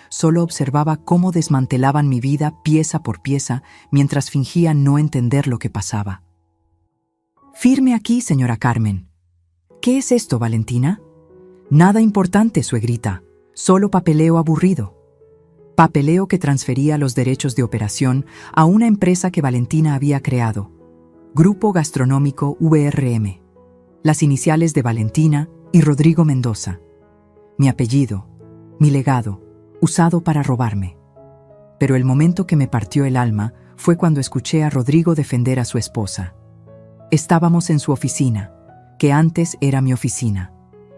Solo observaba cómo desmantelaban mi vida pieza por pieza mientras fingía no entender lo que pasaba. «Firme aquí, señora Carmen». «¿Qué es esto, Valentina?» «Nada importante, suegrita. Solo papeleo aburrido». Papeleo que transfería los derechos de operación a una empresa que Valentina había creado, Grupo Gastronómico VRM. Las iniciales de Valentina y Rodrigo Mendoza. Mi apellido, mi legado, usado para robarme. Pero el momento que me partió el alma fue cuando escuché a Rodrigo defender a su esposa. Estábamos en su oficina, que antes era mi oficina,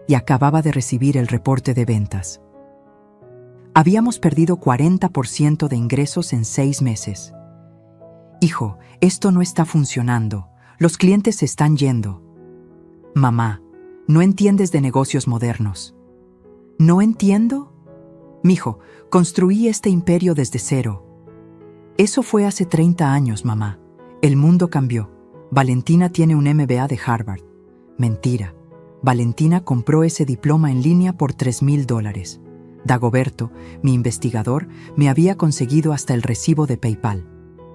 y acababa de recibir el reporte de ventas. Habíamos perdido 40% de ingresos en 6 meses. «Hijo, esto no está funcionando. Los clientes se están yendo». «Mamá, no entiendes de negocios modernos». «¿No entiendo?» «Mijo, construí este imperio desde cero». «Eso fue hace 30 años, mamá. El mundo cambió. Valentina tiene un MBA de Harvard». «Mentira. Valentina compró ese diploma en línea por $3,000. Dagoberto, mi investigador, me había conseguido hasta el recibo de PayPal.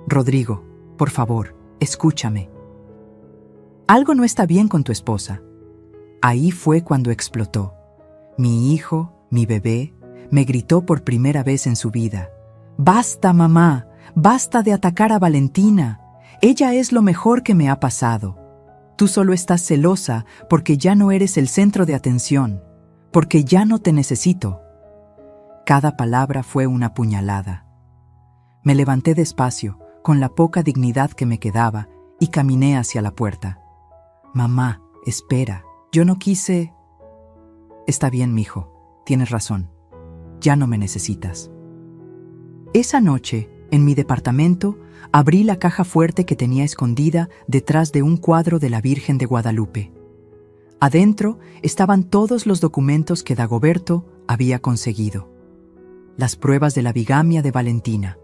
Rodrigo, por favor, escúchame. Algo no está bien con tu esposa». Ahí fue cuando explotó. Mi hijo, mi bebé, me gritó por primera vez en su vida: «Basta, mamá, basta de atacar a Valentina. Ella es lo mejor que me ha pasado. Tú solo estás celosa porque ya no eres el centro de atención, porque ya no te necesito». Cada palabra fue una puñalada. Me levanté despacio, con la poca dignidad que me quedaba, y caminé hacia la puerta. «Mamá, espera, yo no quise». «Está bien, mijo, tienes razón. Ya no me necesitas». Esa noche, en mi departamento, abrí la caja fuerte que tenía escondida detrás de un cuadro de la Virgen de Guadalupe. Adentro estaban todos los documentos que Dagoberto había conseguido. Las pruebas de la bigamia de Valentina,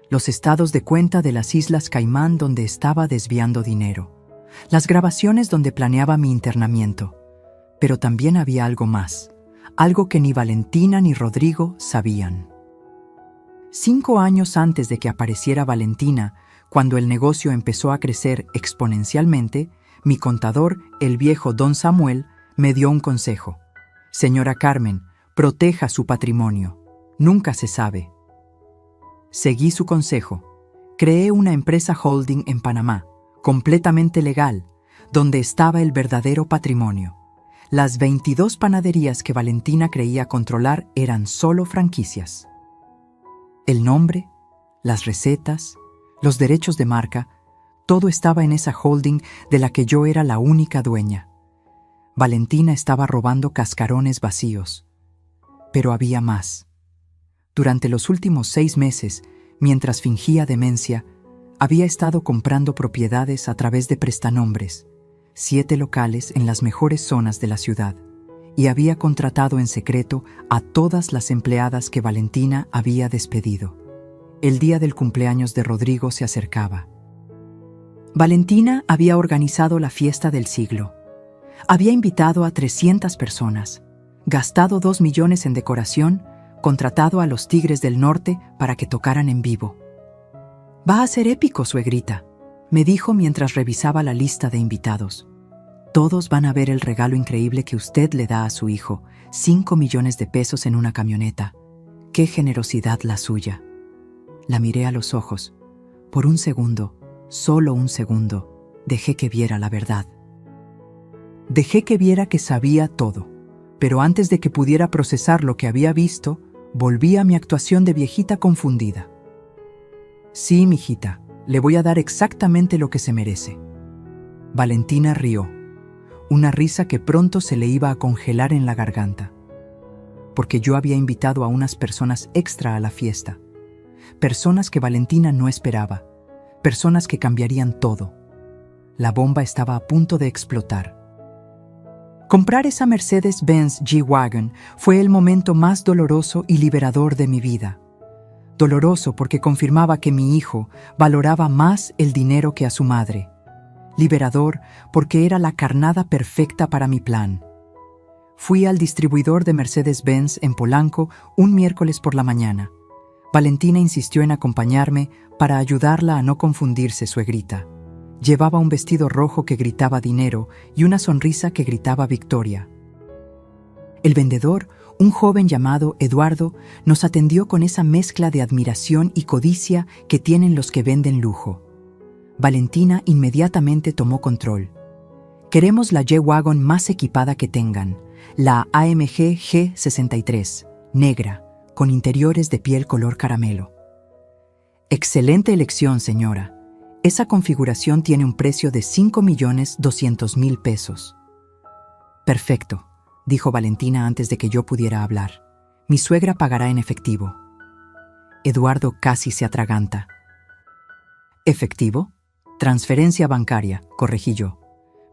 los estados de cuenta de las Islas Caimán donde estaba desviando dinero, las grabaciones donde planeaba mi internamiento. Pero también había algo más, algo que ni Valentina ni Rodrigo sabían. 5 años antes de que apareciera Valentina, cuando el negocio empezó a crecer exponencialmente, mi contador, el viejo Don Samuel, me dio un consejo. «Señora Carmen, proteja su patrimonio. Nunca se sabe». Seguí su consejo. Creé una empresa holding en Panamá, completamente legal, donde estaba el verdadero patrimonio. Las 22 panaderías que Valentina creía controlar eran solo franquicias. El nombre, las recetas, los derechos de marca, todo estaba en esa holding de la que yo era la única dueña. Valentina estaba robando cascarones vacíos. Pero había más. Durante los últimos 6 meses, mientras fingía demencia, había estado comprando propiedades a través de prestanombres, 7 locales en las mejores zonas de la ciudad, y había contratado en secreto a todas las empleadas que Valentina había despedido. El día del cumpleaños de Rodrigo se acercaba. Valentina había organizado la fiesta del siglo. Había invitado a 300 personas, gastado 2 millones en decoración, contratado a los Tigres del Norte para que tocaran en vivo. «Va a ser épico, suegrita», me dijo mientras revisaba la lista de invitados. «Todos van a ver el regalo increíble que usted le da a su hijo, 5 millones de pesos en una camioneta. ¡Qué generosidad la suya!». La miré a los ojos. Por un segundo, solo un segundo, dejé que viera la verdad. Dejé que viera que sabía todo, pero antes de que pudiera procesar lo que había visto, volví a mi actuación de viejita confundida. «Sí, mijita, le voy a dar exactamente lo que se merece». Valentina rió, una risa que pronto se le iba a congelar en la garganta, porque yo había invitado a unas personas extra a la fiesta, personas que Valentina no esperaba, personas que cambiarían todo. La bomba estaba a punto de explotar. Comprar esa Mercedes-Benz G-Wagon fue el momento más doloroso y liberador de mi vida. Doloroso porque confirmaba que mi hijo valoraba más el dinero que a su madre. Liberador porque era la carnada perfecta para mi plan. Fui al distribuidor de Mercedes-Benz en Polanco un miércoles por la mañana. Valentina insistió en acompañarme para ayudarla a no confundirse, suegrita. Llevaba un vestido rojo que gritaba dinero y una sonrisa que gritaba victoria. El vendedor, un joven llamado Eduardo, nos atendió con esa mezcla de admiración y codicia que tienen los que venden lujo. Valentina inmediatamente tomó control. Queremos la G-Wagon más equipada que tengan, la AMG G63, negra, con interiores de piel color caramelo. Excelente elección, señora. Esa configuración tiene un precio de 5.200.000 pesos. Perfecto, dijo Valentina antes de que yo pudiera hablar. Mi suegra pagará en efectivo. Eduardo casi se atraganta. ¿Efectivo? Transferencia bancaria, corregí yo.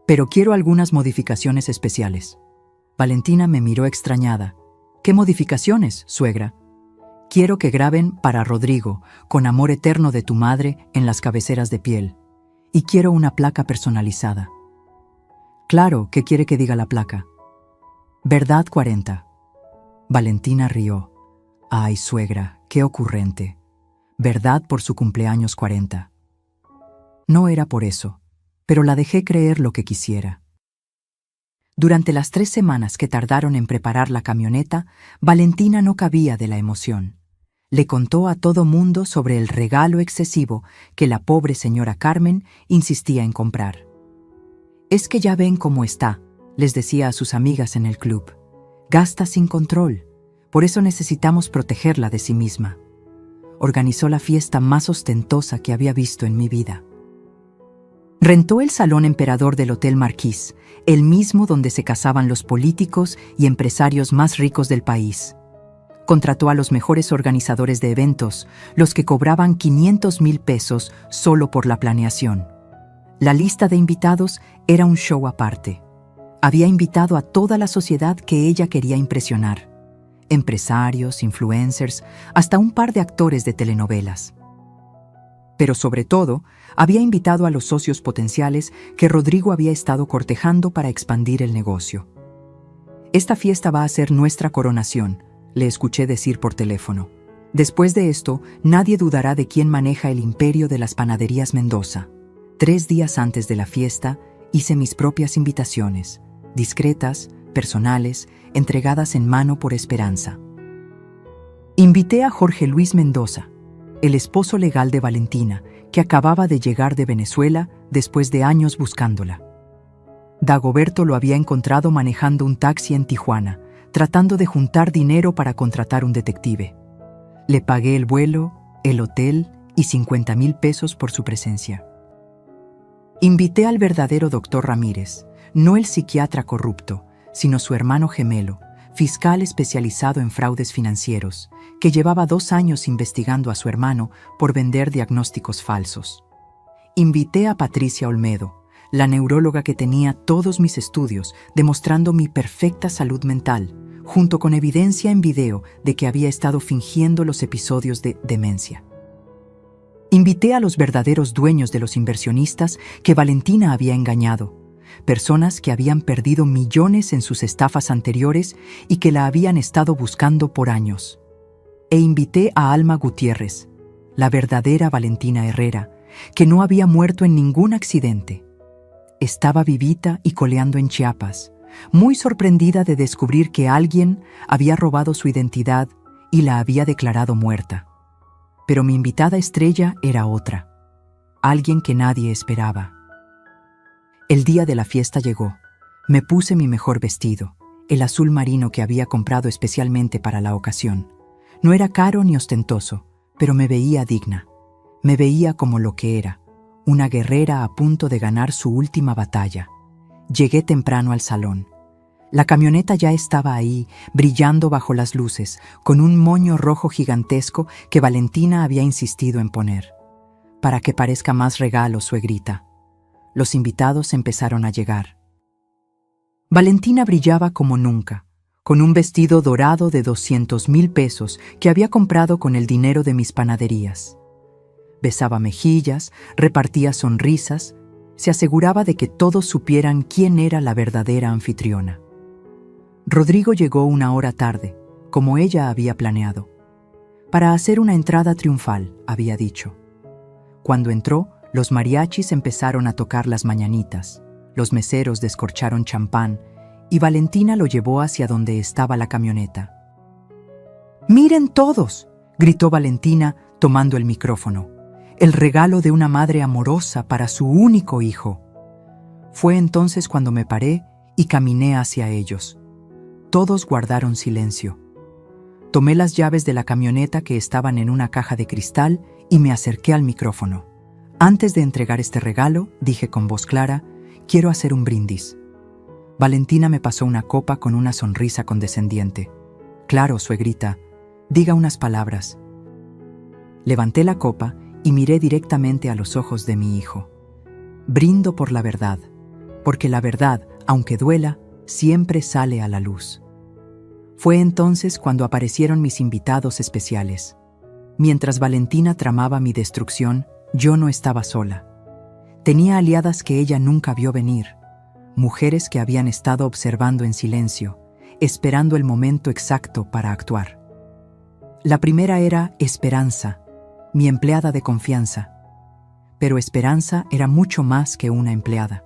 Pero quiero algunas modificaciones especiales. Valentina me miró extrañada. ¿Qué modificaciones, suegra? Quiero que graben para Rodrigo, con amor eterno de tu madre, en las cabeceras de piel. Y quiero una placa personalizada. Claro, ¿qué quiere que diga la placa? Verdad 40. Valentina rió. Ay, suegra, qué ocurrente. Verdad por su cumpleaños 40. No era por eso, pero la dejé creer lo que quisiera. Durante las 3 semanas que tardaron en preparar la camioneta, Valentina no cabía de la emoción. Le contó a todo mundo sobre el regalo excesivo que la pobre señora Carmen insistía en comprar. Es que ya ven cómo está, les decía a sus amigas en el club. Gasta sin control, por eso necesitamos protegerla de sí misma. Organizó la fiesta más ostentosa que había visto en mi vida. Rentó el Salón Emperador del Hotel Marquis, el mismo donde se casaban los políticos y empresarios más ricos del país. Contrató a los mejores organizadores de eventos, los que cobraban 500.000 pesos solo por la planeación. La lista de invitados era un show aparte. Había invitado a toda la sociedad que ella quería impresionar. Empresarios, influencers, hasta un par de actores de telenovelas. Pero sobre todo, había invitado a los socios potenciales que Rodrigo había estado cortejando para expandir el negocio. Esta fiesta va a ser nuestra coronación, le escuché decir por teléfono. Después de esto, nadie dudará de quién maneja el imperio de las panaderías Mendoza. 3 días antes de la fiesta, hice mis propias invitaciones, discretas, personales, entregadas en mano por Esperanza. Invité a Jorge Luis Mendoza, el esposo legal de Valentina, que acababa de llegar de Venezuela después de años buscándola. Dagoberto lo había encontrado manejando un taxi en Tijuana, tratando de juntar dinero para contratar un detective. Le pagué el vuelo, el hotel y 50.000 pesos por su presencia. Invité al verdadero doctor Ramírez, no el psiquiatra corrupto, sino su hermano gemelo, fiscal especializado en fraudes financieros, que llevaba 2 años investigando a su hermano por vender diagnósticos falsos. Invité a Patricia Olmedo, la neuróloga que tenía todos mis estudios demostrando mi perfecta salud mental, junto con evidencia en video de que había estado fingiendo los episodios de demencia. Invité a los verdaderos dueños de los inversionistas que Valentina había engañado, personas que habían perdido millones en sus estafas anteriores y que la habían estado buscando por años. E invité a Alma Gutiérrez, la verdadera Valentina Herrera, que no había muerto en ningún accidente. Estaba vivita y coleando en Chiapas, muy sorprendida de descubrir que alguien había robado su identidad y la había declarado muerta. Pero mi invitada estrella era otra, alguien que nadie esperaba. El día de la fiesta llegó. Me puse mi mejor vestido, el azul marino que había comprado especialmente para la ocasión. No era caro ni ostentoso, pero me veía digna. Me veía como lo que era, una guerrera a punto de ganar su última batalla. Llegué temprano al salón. La camioneta ya estaba ahí, brillando bajo las luces, con un moño rojo gigantesco que Valentina había insistido en poner. Para que parezca más regalo, suegrita. Los invitados empezaron a llegar. Valentina brillaba como nunca, con un vestido dorado de 200,000 pesos que había comprado con el dinero de mis panaderías. Besaba mejillas, repartía sonrisas, se aseguraba de que todos supieran quién era la verdadera anfitriona. Rodrigo llegó 1 hora tarde, como ella había planeado, para hacer una entrada triunfal, había dicho. Cuando entró, los mariachis empezaron a tocar las mañanitas, los meseros descorcharon champán y Valentina lo llevó hacia donde estaba la camioneta. «¡Miren todos!», gritó Valentina tomando el micrófono. «El regalo de una madre amorosa para su único hijo». Fue entonces cuando me paré y caminé hacia ellos. Todos guardaron silencio. Tomé las llaves de la camioneta que estaban en una caja de cristal y me acerqué al micrófono. Antes de entregar este regalo, dije con voz clara, «Quiero hacer un brindis». Valentina me pasó una copa con una sonrisa condescendiente. «Claro, suegrita, diga unas palabras». Levanté la copa y miré directamente a los ojos de mi hijo. «Brindo por la verdad, porque la verdad, aunque duela, siempre sale a la luz». Fue entonces cuando aparecieron mis invitados especiales. Mientras Valentina tramaba mi destrucción, yo no estaba sola. Tenía aliadas que ella nunca vio venir, mujeres que habían estado observando en silencio, esperando el momento exacto para actuar. La primera era Esperanza, mi empleada de confianza. Pero Esperanza era mucho más que una empleada.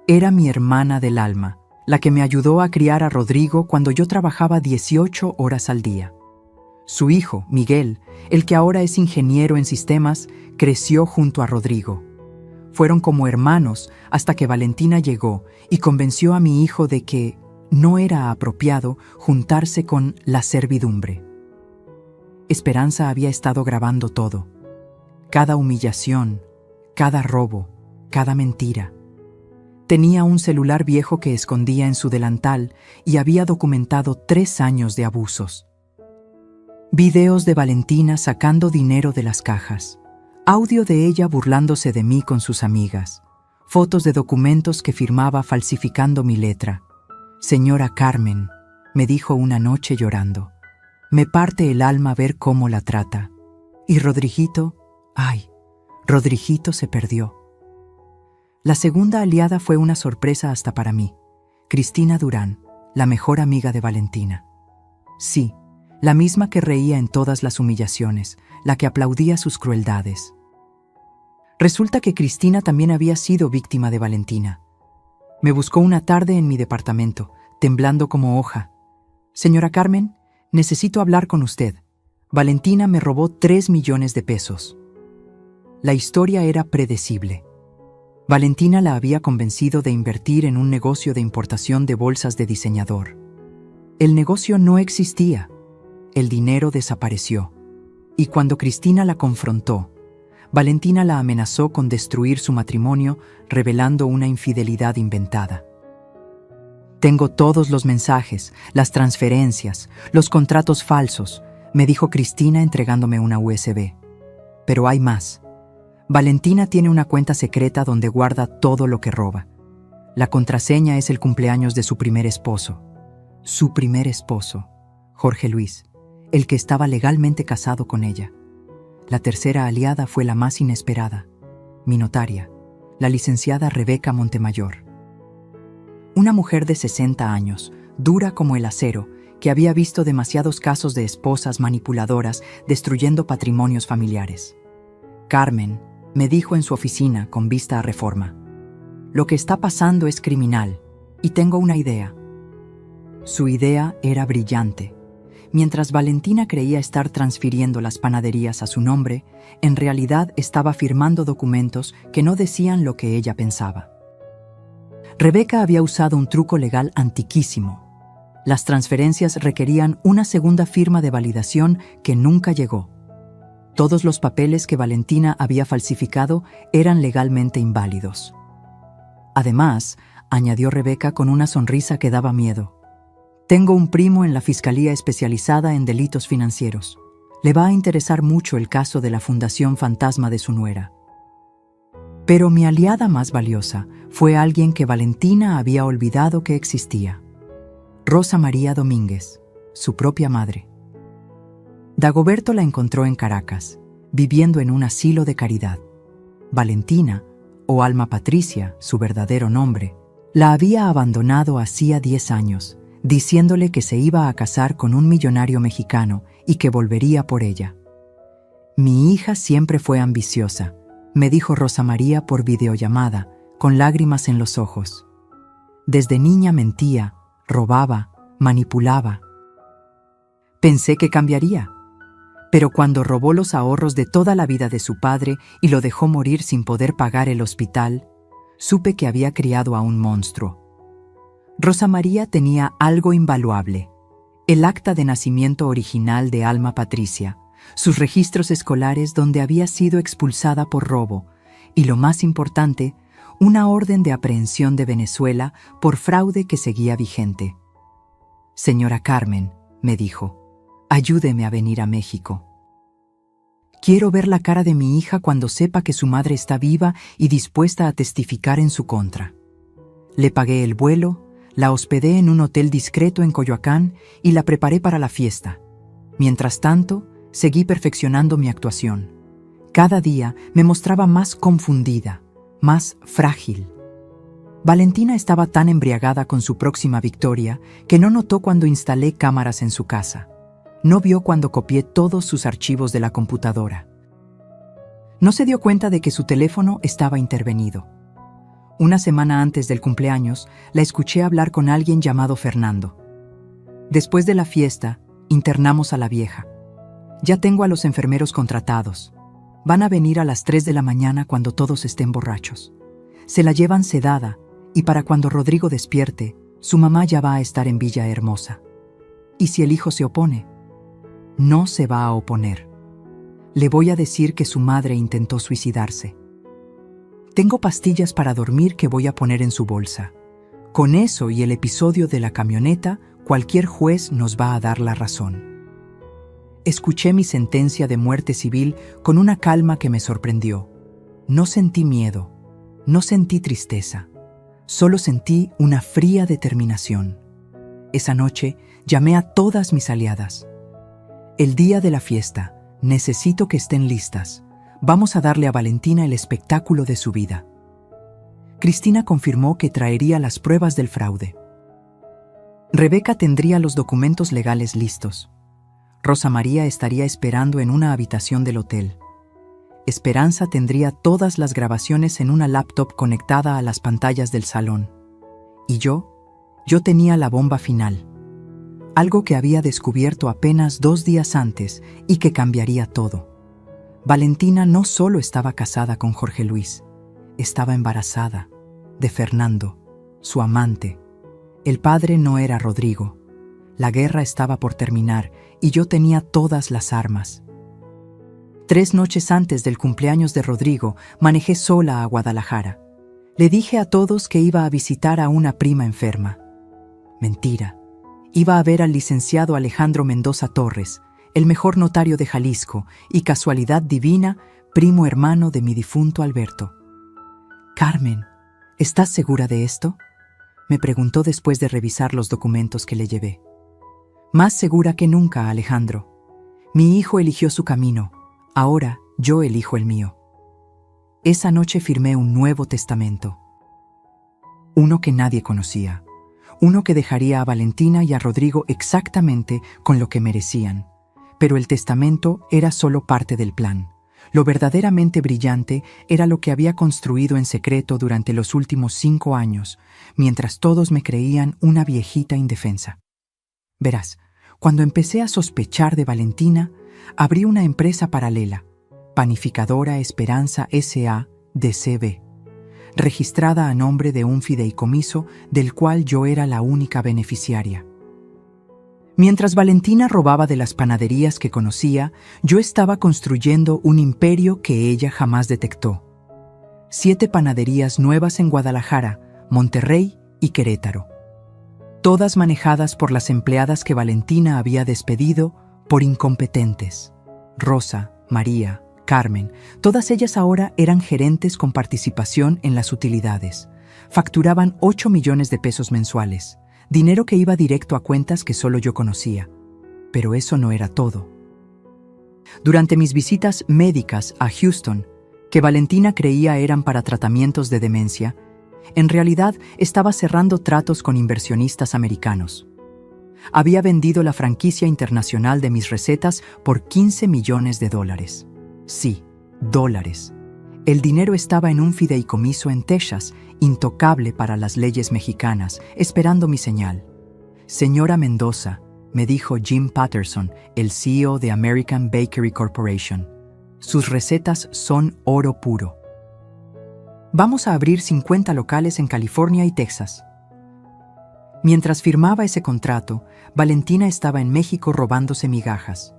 Era mi hermana del alma, la que me ayudó a criar a Rodrigo cuando yo trabajaba 18 horas al día. Su hijo, Miguel, el que ahora es ingeniero en sistemas, creció junto a Rodrigo. Fueron como hermanos hasta que Valentina llegó y convenció a mi hijo de que no era apropiado juntarse con la servidumbre. Esperanza había estado grabando todo. Cada humillación, cada robo, cada mentira. Tenía un celular viejo que escondía en su delantal y había documentado 3 años de abusos. Videos de Valentina sacando dinero de las cajas. Audio de ella burlándose de mí con sus amigas. Fotos de documentos que firmaba falsificando mi letra. «Señora Carmen», me dijo una noche llorando. «Me parte el alma ver cómo la trata. Y Rodriguito, ay, Rodriguito se perdió». La segunda aliada fue una sorpresa hasta para mí. Cristina Durán, la mejor amiga de Valentina. Sí, la misma que reía en todas las humillaciones, la que aplaudía sus crueldades. Resulta que Cristina también había sido víctima de Valentina. Me buscó una tarde en mi departamento, temblando como hoja. «Señora Carmen, necesito hablar con usted. Valentina me robó 3 millones de pesos». La historia era predecible. Valentina la había convencido de invertir en un negocio de importación de bolsas de diseñador. El negocio no existía. El dinero desapareció. Y cuando Cristina la confrontó, Valentina la amenazó con destruir su matrimonio, revelando una infidelidad inventada. «Tengo todos los mensajes, las transferencias, los contratos falsos», me dijo Cristina entregándome una USB. «Pero hay más. Valentina tiene una cuenta secreta donde guarda todo lo que roba. La contraseña es el cumpleaños de su primer esposo. Su primer esposo, Jorge Luis, el que estaba legalmente casado con ella. La tercera aliada fue la más inesperada, mi notaria, la licenciada Rebeca Montemayor. Una mujer de 60 años, dura como el acero, que había visto demasiados casos de esposas manipuladoras destruyendo patrimonios familiares. Carmen, me dijo en su oficina con vista a Reforma, «Lo que está pasando es criminal y tengo una idea». Su idea era brillante. Mientras Valentina creía estar transfiriendo las panaderías a su nombre, en realidad estaba firmando documentos que no decían lo que ella pensaba. Rebeca había usado un truco legal antiquísimo. Las transferencias requerían una segunda firma de validación que nunca llegó. Todos los papeles que Valentina había falsificado eran legalmente inválidos. Además, añadió Rebeca con una sonrisa que daba miedo, «Tengo un primo en la Fiscalía especializada en delitos financieros. Le va a interesar mucho el caso de la Fundación Fantasma de su nuera». Pero mi aliada más valiosa fue alguien que Valentina había olvidado que existía. Rosa María Domínguez, su propia madre. Dagoberto la encontró en Caracas, viviendo en un asilo de caridad. Valentina, o Alma Patricia, su verdadero nombre, la había abandonado hacía 10 años, diciéndole que se iba a casar con un millonario mexicano y que volvería por ella. Mi hija siempre fue ambiciosa, me dijo Rosa María por videollamada, con lágrimas en los ojos. Desde niña mentía, robaba, manipulaba. Pensé que cambiaría. Pero cuando robó los ahorros de toda la vida de su padre y lo dejó morir sin poder pagar el hospital, supe que había criado a un monstruo. Rosa María tenía algo invaluable: el acta de nacimiento original de Alma Patricia, sus registros escolares donde había sido expulsada por robo y, lo más importante, una orden de aprehensión de Venezuela por fraude que seguía vigente. «Señora Carmen», me dijo, «ayúdeme a venir a México. Quiero ver la cara de mi hija cuando sepa que su madre está viva y dispuesta a testificar en su contra». Le pagué el vuelo, la hospedé en un hotel discreto en Coyoacán y la preparé para la fiesta. Mientras tanto, seguí perfeccionando mi actuación. Cada día me mostraba más confundida, más frágil. Valentina estaba tan embriagada con su próxima victoria que no notó cuando instalé cámaras en su casa. No vio cuando copié todos sus archivos de la computadora. No se dio cuenta de que su teléfono estaba intervenido. Una semana antes del cumpleaños, la escuché hablar con alguien llamado Fernando. Después de la fiesta, internamos a la vieja. Ya tengo a los enfermeros contratados. Van a venir a las 3 de la mañana cuando todos estén borrachos. Se la llevan sedada y para cuando Rodrigo despierte, su mamá ya va a estar en Villahermosa. ¿Y si el hijo se opone? No se va a oponer. Le voy a decir que su madre intentó suicidarse. Tengo pastillas para dormir que voy a poner en su bolsa. Con eso y el episodio de la camioneta, cualquier juez nos va a dar la razón. Escuché mi sentencia de muerte civil con una calma que me sorprendió. No sentí miedo, no sentí tristeza, solo sentí una fría determinación. Esa noche llamé a todas mis aliadas. El día de la fiesta, necesito que estén listas. Vamos a darle a Valentina el espectáculo de su vida. Cristina confirmó que traería las pruebas del fraude. Rebeca tendría los documentos legales listos. Rosa María estaría esperando en una habitación del hotel. Esperanza tendría todas las grabaciones en una laptop conectada a las pantallas del salón. Y yo tenía la bomba final. Algo que había descubierto apenas 2 días antes y que cambiaría todo. Valentina no solo estaba casada con Jorge Luis, estaba embarazada de Fernando, su amante. El padre no era Rodrigo. La guerra estaba por terminar y yo tenía todas las armas. 3 noches antes del cumpleaños de Rodrigo, manejé sola a Guadalajara. Le dije a todos que iba a visitar a una prima enferma. Mentira. Iba a ver al licenciado Alejandro Mendoza Torres, el mejor notario de Jalisco y, casualidad divina, primo hermano de mi difunto Alberto. «Carmen, ¿estás segura de esto?», me preguntó después de revisar los documentos que le llevé. «Más segura que nunca, Alejandro. Mi hijo eligió su camino, ahora yo elijo el mío». Esa noche firmé un nuevo testamento. Uno que nadie conocía. Uno que dejaría a Valentina y a Rodrigo exactamente con lo que merecían. Pero el testamento era solo parte del plan. Lo verdaderamente brillante era lo que había construido en secreto durante los últimos 5 años, mientras todos me creían una viejita indefensa. Verás, cuando empecé a sospechar de Valentina, abrí una empresa paralela, Panificadora Esperanza S.A. de C.B., registrada a nombre de un fideicomiso del cual yo era la única beneficiaria. Mientras Valentina robaba de las panaderías que conocía, yo estaba construyendo un imperio que ella jamás detectó. 7 panaderías nuevas en Guadalajara, Monterrey y Querétaro. Todas manejadas por las empleadas que Valentina había despedido por incompetentes. Rosa, María, Carmen, todas ellas ahora eran gerentes con participación en las utilidades. Facturaban 8 millones de pesos mensuales, dinero que iba directo a cuentas que solo yo conocía. Pero eso no era todo. Durante mis visitas médicas a Houston, que Valentina creía eran para tratamientos de demencia, en realidad estaba cerrando tratos con inversionistas americanos. Había vendido la franquicia internacional de mis recetas por $15 millones. Sí, dólares. El dinero estaba en un fideicomiso en Texas, intocable para las leyes mexicanas, esperando mi señal. Señora Mendoza, me dijo Jim Patterson, el CEO de American Bakery Corporation, sus recetas son oro puro. Vamos a abrir 50 locales en California y Texas. Mientras firmaba ese contrato, Valentina estaba en México robándose migajas.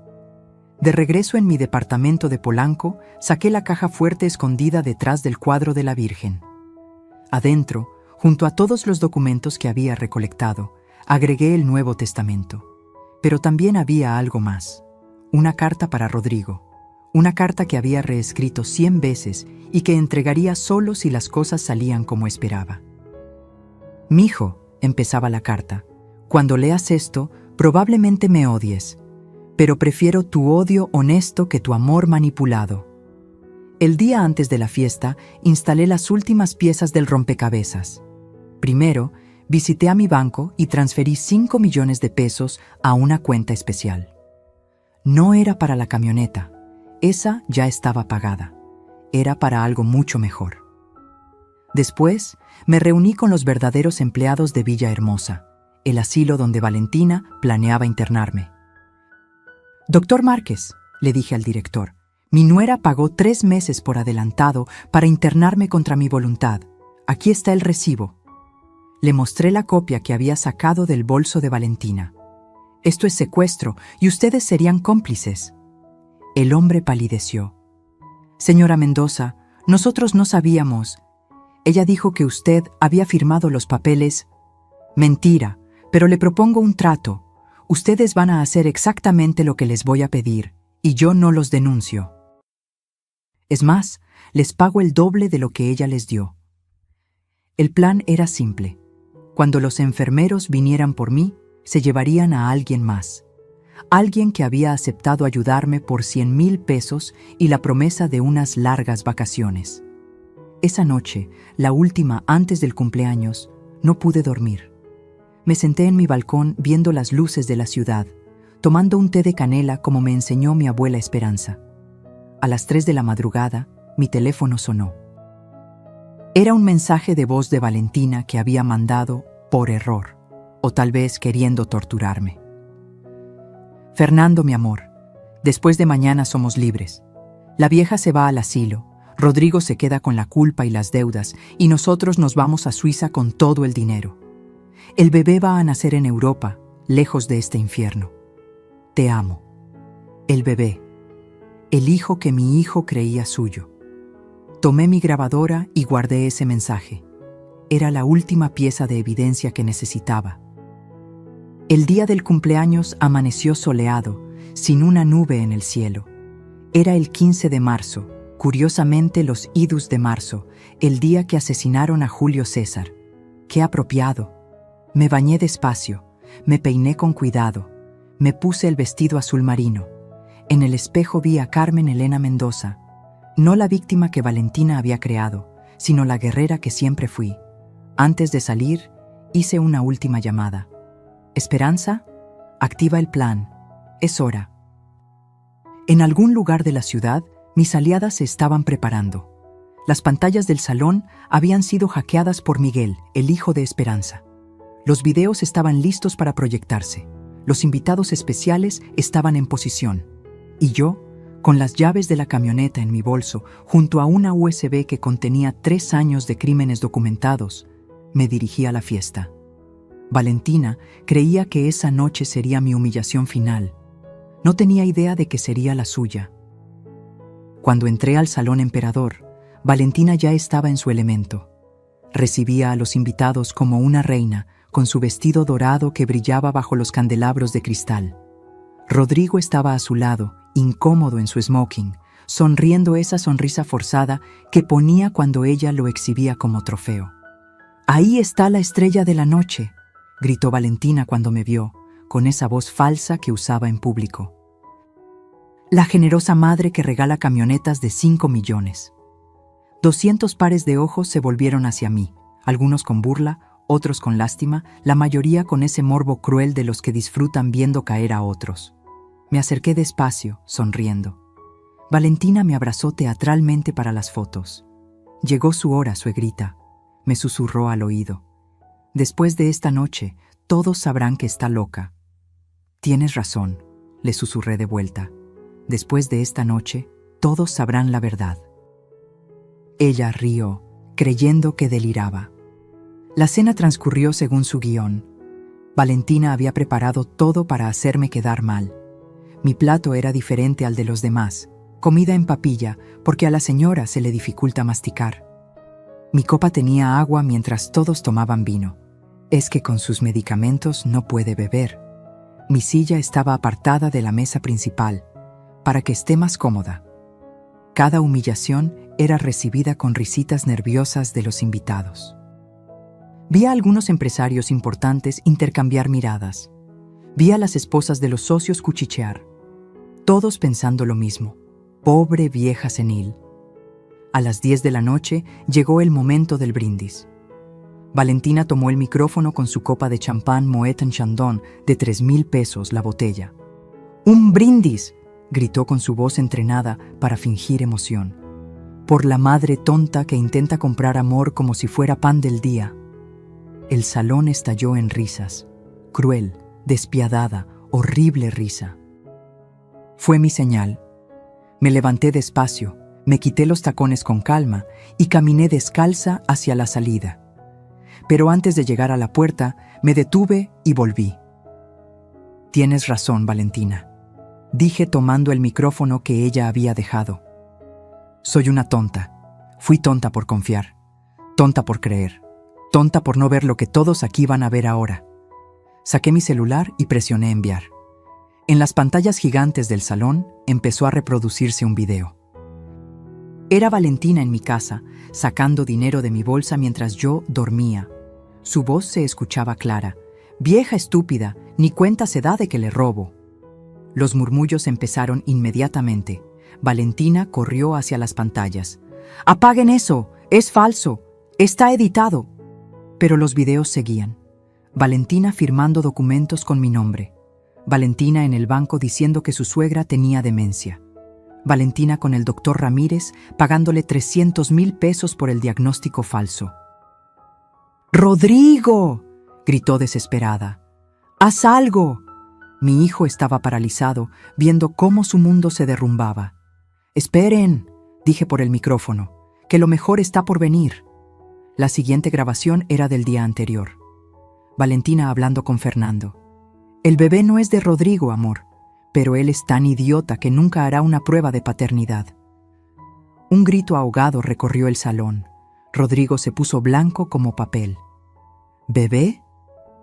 De regreso en mi departamento de Polanco, saqué la caja fuerte escondida detrás del cuadro de la Virgen. Adentro, junto a todos los documentos que había recolectado, agregué el Nuevo Testamento. Pero también había algo más. Una carta para Rodrigo. Una carta que había reescrito 100 veces y que entregaría solo si las cosas salían como esperaba. «Mijo», empezaba la carta, «cuando leas esto, probablemente me odies, pero prefiero tu odio honesto que tu amor manipulado. El día antes de la fiesta, instalé las últimas piezas del rompecabezas. Primero, visité a mi banco y transferí 5 millones de pesos a una cuenta especial. No era para la camioneta, esa ya estaba pagada. Era para algo mucho mejor. Después, me reuní con los verdaderos empleados de Villahermosa, el asilo donde Valentina planeaba internarme. «Doctor Márquez», le dije al director, «mi nuera pagó 3 meses por adelantado para internarme contra mi voluntad. Aquí está el recibo». Le mostré la copia que había sacado del bolso de Valentina. «Esto es secuestro y ustedes serían cómplices». El hombre palideció. «Señora Mendoza, nosotros no sabíamos. Ella dijo que usted había firmado los papeles». «Mentira, pero le propongo un trato. Ustedes van a hacer exactamente lo que les voy a pedir, y yo no los denuncio. Es más, les pago el doble de lo que ella les dio». El plan era simple. Cuando los enfermeros vinieran por mí, se llevarían a alguien más. Alguien que había aceptado ayudarme por 100,000 pesos y la promesa de unas largas vacaciones. Esa noche, la última antes del cumpleaños, no pude dormir. Me senté en mi balcón viendo las luces de la ciudad, tomando un té de canela como me enseñó mi abuela Esperanza. A las 3 de la madrugada, mi teléfono sonó. Era un mensaje de voz de Valentina que había mandado por error, o tal vez queriendo torturarme. «Fernando, mi amor, después de mañana somos libres. La vieja se va al asilo, Rodrigo se queda con la culpa y las deudas, y nosotros nos vamos a Suiza con todo el dinero. El bebé va a nacer en Europa, lejos de este infierno. Te amo. El bebé, el hijo que mi hijo creía suyo». Tomé mi grabadora y guardé ese mensaje. Era la última pieza de evidencia que necesitaba. El día del cumpleaños amaneció soleado, sin una nube en el cielo. Era el 15 de marzo, curiosamente los idus de marzo, el día que asesinaron a Julio César. ¡Qué apropiado! Me bañé despacio, me peiné con cuidado, me puse el vestido azul marino. En el espejo vi a Carmen Elena Mendoza, no la víctima que Valentina había creado, sino la guerrera que siempre fui. Antes de salir, hice una última llamada. «Esperanza, activa el plan. Es hora». En algún lugar de la ciudad, mis aliadas se estaban preparando. Las pantallas del salón habían sido hackeadas por Miguel, el hijo de Esperanza. Los videos estaban listos para proyectarse. Los invitados especiales estaban en posición. Y yo, con las llaves de la camioneta en mi bolso, junto a una USB que contenía 3 años de crímenes documentados, me dirigí a la fiesta. Valentina creía que esa noche sería mi humillación final. No tenía idea de que sería la suya. Cuando entré al Salón Emperador, Valentina ya estaba en su elemento. Recibía a los invitados como una reina, con su vestido dorado que brillaba bajo los candelabros de cristal. Rodrigo estaba a su lado, incómodo en su smoking, sonriendo esa sonrisa forzada que ponía cuando ella lo exhibía como trofeo. «Ahí está la estrella de la noche», gritó Valentina cuando me vio, con esa voz falsa que usaba en público. «La generosa madre que regala camionetas de 5 millones». 200 pares de ojos se volvieron hacia mí, algunos con burla, otros con lástima, la mayoría con ese morbo cruel de los que disfrutan viendo caer a otros. Me acerqué despacio, sonriendo. Valentina me abrazó teatralmente para las fotos. «Llegó su hora, suegrita», me susurró al oído. «Después de esta noche, todos sabrán que está loca». «Tienes razón», le susurré de vuelta. «Después de esta noche, todos sabrán la verdad». Ella rió, creyendo que deliraba. La cena transcurrió según su guión. Valentina había preparado todo para hacerme quedar mal. Mi plato era diferente al de los demás, comida en papilla, porque a la señora se le dificulta masticar. Mi copa tenía agua mientras todos tomaban vino. Es que con sus medicamentos no puede beber. Mi silla estaba apartada de la mesa principal, para que esté más cómoda. Cada humillación era recibida con risitas nerviosas de los invitados. Vi a algunos empresarios importantes intercambiar miradas. Vi a las esposas de los socios cuchichear. Todos pensando lo mismo. Pobre vieja senil. A las 10 de la noche llegó el momento del brindis. Valentina tomó el micrófono con su copa de champán Moet Chandon de 3,000 pesos la botella. «¡Un brindis!», gritó con su voz entrenada para fingir emoción. «Por la madre tonta que intenta comprar amor como si fuera pan del día». El salón estalló en risas. Cruel, despiadada, horrible risa. Fue mi señal. Me levanté despacio, me quité los tacones con calma y caminé descalza hacia la salida. Pero antes de llegar a la puerta, me detuve y volví. «Tienes razón, Valentina», dije tomando el micrófono que ella había dejado. «Soy una tonta. Fui tonta por confiar. Tonta por creer. Tonta por no ver lo que todos aquí van a ver ahora». Saqué mi celular y presioné enviar. En las pantallas gigantes del salón empezó a reproducirse un video. Era Valentina en mi casa, sacando dinero de mi bolsa mientras yo dormía. Su voz se escuchaba clara. «Vieja estúpida, ni cuenta se da de que le robo». Los murmullos empezaron inmediatamente. Valentina corrió hacia las pantallas. «¡Apaguen eso! ¡Es falso! ¡Está editado!». Pero los videos seguían. Valentina firmando documentos con mi nombre. Valentina en el banco diciendo que su suegra tenía demencia. Valentina con el doctor Ramírez pagándole 300,000 pesos por el diagnóstico falso. «¡Rodrigo!», gritó desesperada. «¡Haz algo!». Mi hijo estaba paralizado, viendo cómo su mundo se derrumbaba. «Esperen», dije por el micrófono, «que lo mejor está por venir». La siguiente grabación era del día anterior. Valentina hablando con Fernando. «El bebé no es de Rodrigo, amor, pero él es tan idiota que nunca hará una prueba de paternidad». Un grito ahogado recorrió el salón. Rodrigo se puso blanco como papel. «¿Bebé?»,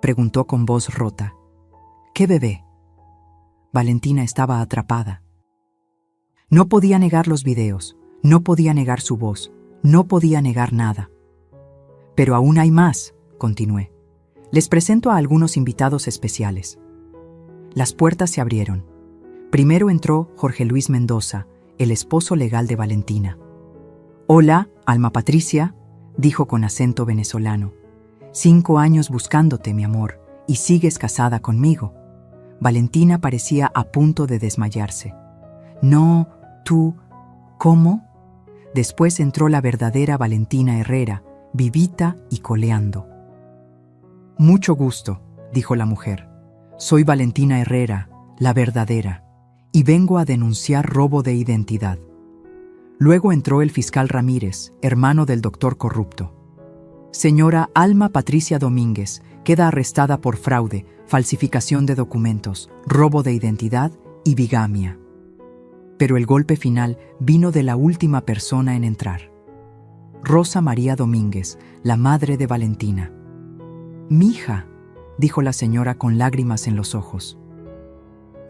preguntó con voz rota. «¿Qué bebé?». Valentina estaba atrapada. No podía negar los videos, no podía negar su voz, no podía negar nada. «Pero aún hay más», continué. «Les presento a algunos invitados especiales». Las puertas se abrieron. Primero entró Jorge Luis Mendoza, el esposo legal de Valentina. «Hola, Alma Patricia», dijo con acento venezolano. «5 años buscándote, mi amor, y sigues casada conmigo». Valentina parecía a punto de desmayarse. «No, tú, ¿cómo?». Después entró la verdadera Valentina Herrera, vivita y coleando. «Mucho gusto», dijo la mujer. «Soy Valentina Herrera, la verdadera, y vengo a denunciar robo de identidad». Luego entró el fiscal Ramírez, hermano del doctor corrupto. «Señora Alma Patricia Domínguez queda arrestada por fraude, falsificación de documentos, robo de identidad y bigamia». Pero el golpe final vino de la última persona en entrar. Rosa María Domínguez, la madre de Valentina. «Mija», dijo la señora con lágrimas en los ojos.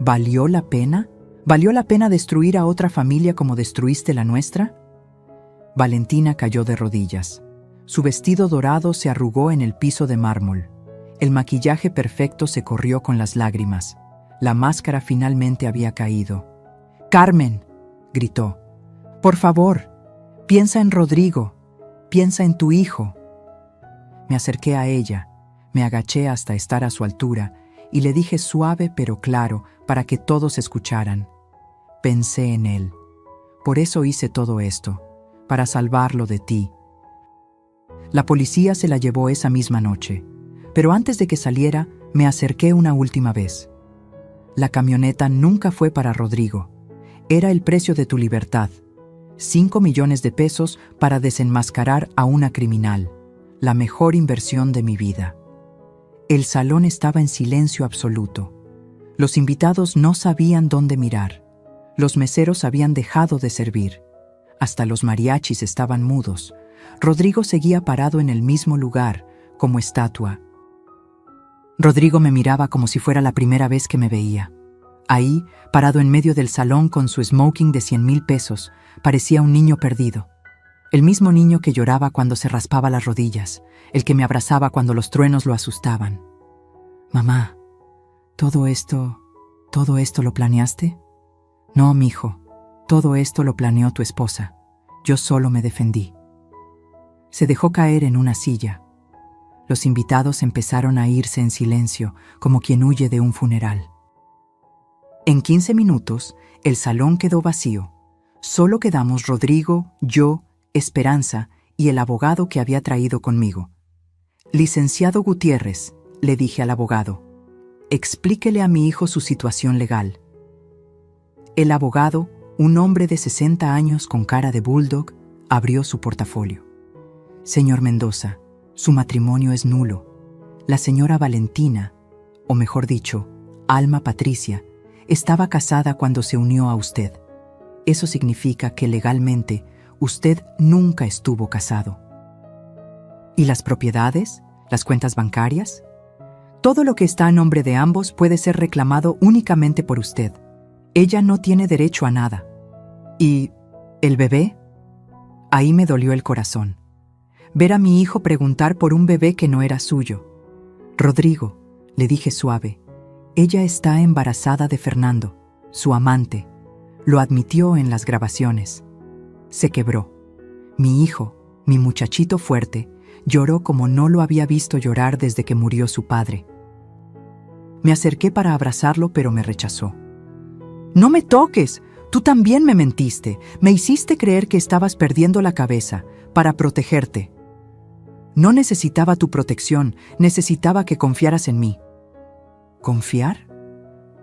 «¿Valió la pena?», ¿Valió la pena destruir a otra familia como destruiste la nuestra? Valentina cayó de rodillas. Su vestido dorado se arrugó en el piso de mármol. El maquillaje perfecto se corrió con las lágrimas. La máscara finalmente había caído. «¡Carmen!», gritó. «¡Por favor! Piensa en Rodrigo. Piensa en tu hijo». Me acerqué a ella, me agaché hasta estar a su altura y le dije suave pero claro para que todos escucharan. Pensé en él. Por eso hice todo esto, para salvarlo de ti. La policía se la llevó esa misma noche, pero antes de que saliera, me acerqué una última vez. La camioneta nunca fue para Rodrigo. Era el precio de tu libertad. 5 millones de pesos para desenmascarar a una criminal. La mejor inversión de mi vida. El salón estaba en silencio absoluto. Los invitados no sabían dónde mirar. Los meseros habían dejado de servir. Hasta los mariachis estaban mudos. Rodrigo seguía parado en el mismo lugar, como estatua. Rodrigo me miraba como si fuera la primera vez que me veía. Ahí, parado en medio del salón con su smoking de 100,000 pesos, parecía un niño perdido. El mismo niño que lloraba cuando se raspaba las rodillas, el que me abrazaba cuando los truenos lo asustaban. «Mamá, ¿todo esto lo planeaste?» «No, mijo, todo esto lo planeó tu esposa. Yo solo me defendí». Se dejó caer en una silla. Los invitados empezaron a irse en silencio, como quien huye de un funeral. En 15 minutos, el salón quedó vacío. Solo quedamos Rodrigo, yo, Esperanza y el abogado que había traído conmigo. «Licenciado Gutiérrez», le dije al abogado, «explíquele a mi hijo su situación legal». El abogado, un hombre de 60 años con cara de bulldog, abrió su portafolio. «Señor Mendoza, su matrimonio es nulo. La señora Valentina, o mejor dicho, Alma Patricia, estaba casada cuando se unió a usted. Eso significa que legalmente usted nunca estuvo casado». «¿Y las propiedades? ¿Las cuentas bancarias?» «Todo lo que está a nombre de ambos puede ser reclamado únicamente por usted. Ella no tiene derecho a nada». «¿Y el bebé?» Ahí me dolió el corazón. Ver a mi hijo preguntar por un bebé que no era suyo. «Rodrigo», le dije suave, «ella está embarazada de Fernando, su amante. Lo admitió en las grabaciones». Se quebró. Mi hijo, mi muchachito fuerte, lloró como no lo había visto llorar desde que murió su padre. Me acerqué para abrazarlo, pero me rechazó. «No me toques. Tú también me mentiste. Me hiciste creer que estabas perdiendo la cabeza para protegerte». «No necesitaba tu protección, necesitaba que confiaras en mí». «¿Confiar?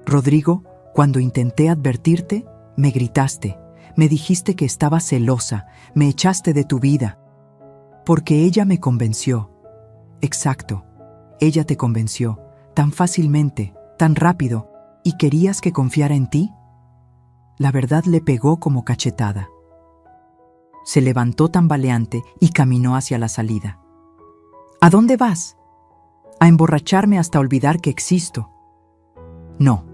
Rodrigo, cuando intenté advertirte, me gritaste, me dijiste que estaba celosa, me echaste de tu vida». «Porque ella me convenció». «Exacto, ella te convenció, tan fácilmente, tan rápido, ¿y querías que confiara en ti?». La verdad le pegó como cachetada. Se levantó tambaleante y caminó hacia la salida. «¿A dónde vas?». «A emborracharme hasta olvidar que existo». «No,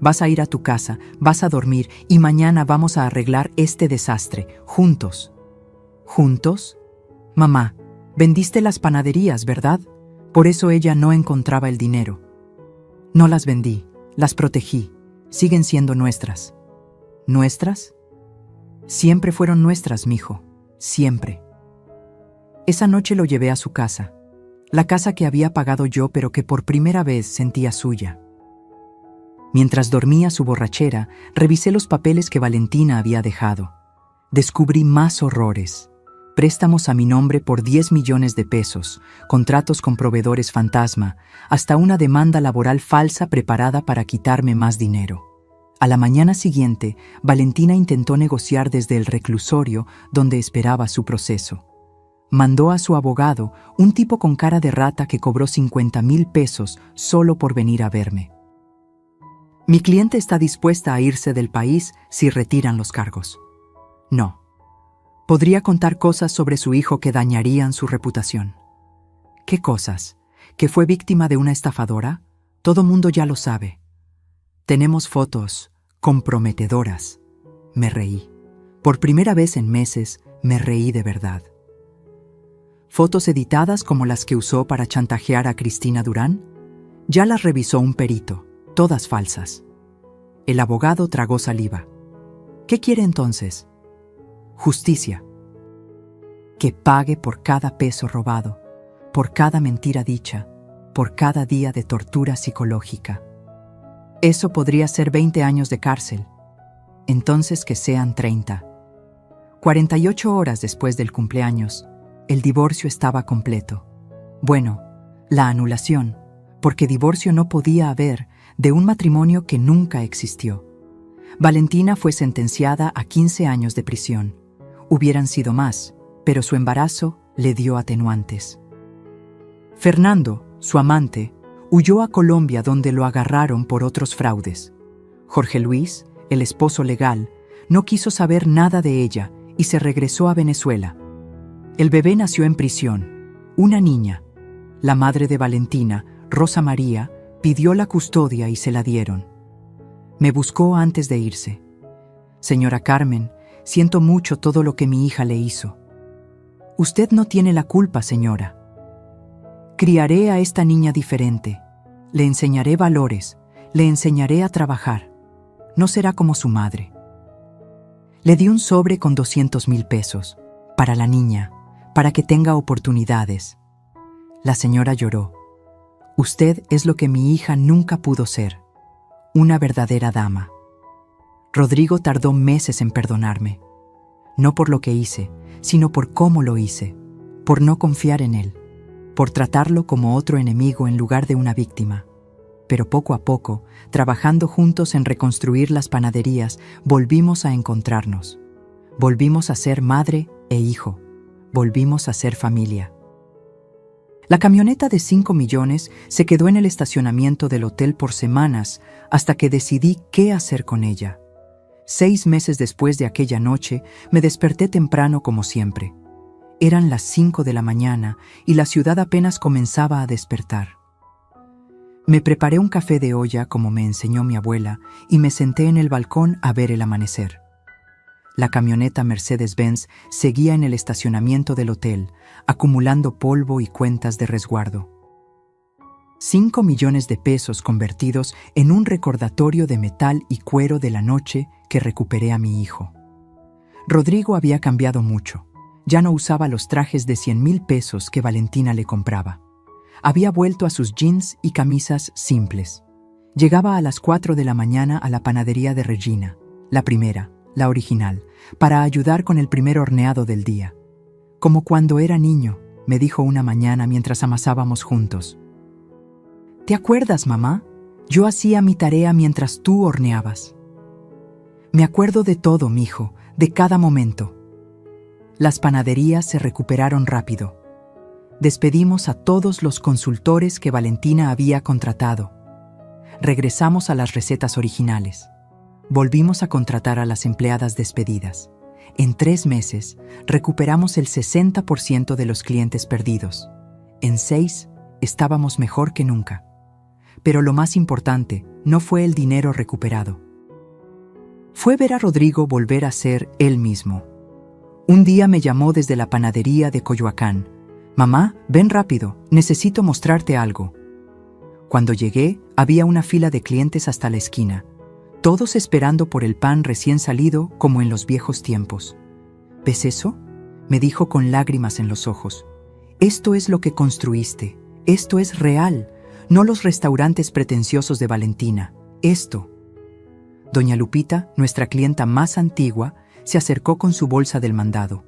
vas a ir a tu casa, vas a dormir y mañana vamos a arreglar este desastre, juntos». «¿Juntos? Mamá, vendiste las panaderías, ¿verdad? Por eso ella no encontraba el dinero». «No las vendí, las protegí. Siguen siendo nuestras». «¿Nuestras?». «Siempre fueron nuestras, mijo, siempre». Esa noche lo llevé a su casa. La casa que había pagado yo, pero que por primera vez sentía suya. Mientras dormía su borrachera, revisé los papeles que Valentina había dejado. Descubrí más horrores. Préstamos a mi nombre por 10 millones de pesos, contratos con proveedores fantasma, hasta una demanda laboral falsa preparada para quitarme más dinero. A la mañana siguiente, Valentina intentó negociar desde el reclusorio donde esperaba su proceso. Mandó a su abogado, un tipo con cara de rata que cobró 50,000 pesos solo por venir a verme. «Mi cliente está dispuesta a irse del país si retiran los cargos». «No. Podría contar cosas sobre su hijo que dañarían su reputación». «¿Qué cosas? ¿Que fue víctima de una estafadora? Todo mundo ya lo sabe». «Tenemos fotos, comprometedoras. Me reí. Por primera vez en meses, me reí de verdad. Fotos editadas como las que usó para chantajear a Cristina Durán, ya las revisó un perito, todas falsas. El abogado tragó saliva. ¿Qué quiere entonces? Justicia. Que pague por cada peso robado, por cada mentira dicha, por cada día de tortura psicológica. Eso podría ser 20 años de cárcel. Entonces que sean 30. 48 horas después del cumpleaños, el divorcio estaba completo. Bueno, la anulación, porque divorcio no podía haber de un matrimonio que nunca existió. Valentina fue sentenciada a 15 años de prisión. Hubieran sido más, pero su embarazo le dio atenuantes. Fernando, su amante, huyó a Colombia donde lo agarraron por otros fraudes. Jorge Luis, el esposo legal, no quiso saber nada de ella y se regresó a Venezuela. El bebé nació en prisión, una niña. La madre de Valentina, Rosa María, pidió la custodia y se la dieron. Me buscó antes de irse. Señora Carmen, siento mucho todo lo que mi hija le hizo. Usted no tiene la culpa, señora. Criaré a esta niña diferente. Le enseñaré valores, le enseñaré a trabajar. No será como su madre. Le di un sobre con 200,000 pesos, para la niña, para que tenga oportunidades. La señora lloró. Usted es lo que mi hija nunca pudo ser, una verdadera dama. Rodrigo tardó meses en perdonarme, no por lo que hice, sino por cómo lo hice, por no confiar en él, por tratarlo como otro enemigo en lugar de una víctima. Pero poco a poco, trabajando juntos en reconstruir las panaderías, volvimos a encontrarnos. Volvimos a ser madre e hijo. Volvimos a ser familia. La camioneta de 5 millones se quedó en el estacionamiento del hotel por semanas hasta que decidí qué hacer con ella. 6 meses después de aquella noche, me desperté temprano como siempre. Eran las 5 de la mañana y la ciudad apenas comenzaba a despertar. Me preparé un café de olla como me enseñó mi abuela y me senté en el balcón a ver el amanecer. La camioneta Mercedes-Benz seguía en el estacionamiento del hotel, acumulando polvo y cuentas de resguardo. 5 millones de pesos convertidos en un recordatorio de metal y cuero de la noche que recuperé a mi hijo. Rodrigo había cambiado mucho. Ya no usaba los trajes de 100,000 pesos que Valentina le compraba. Había vuelto a sus jeans y camisas simples. Llegaba a las 4 de la mañana a la panadería de Regina, la primera, la original, para ayudar con el primer horneado del día. Como cuando era niño, me dijo una mañana mientras amasábamos juntos. ¿Te acuerdas, mamá? Yo hacía mi tarea mientras tú horneabas. Me acuerdo de todo, mijo, de cada momento. Las panaderías se recuperaron rápido. Despedimos a todos los consultores que Valentina había contratado. Regresamos a las recetas originales. Volvimos a contratar a las empleadas despedidas. En 3 meses, recuperamos el 60% de los clientes perdidos. En 6, estábamos mejor que nunca. Pero lo más importante no fue el dinero recuperado. Fue ver a Rodrigo volver a ser él mismo. Un día me llamó desde la panadería de Coyoacán. «Mamá, ven rápido, necesito mostrarte algo». Cuando llegué, había una fila de clientes hasta la esquina, todos esperando por el pan recién salido como en los viejos tiempos. «¿Ves eso?», me dijo con lágrimas en los ojos. «Esto es lo que construiste, esto es real, no los restaurantes pretenciosos de Valentina, esto». Doña Lupita, nuestra clienta más antigua, se acercó con su bolsa del mandado.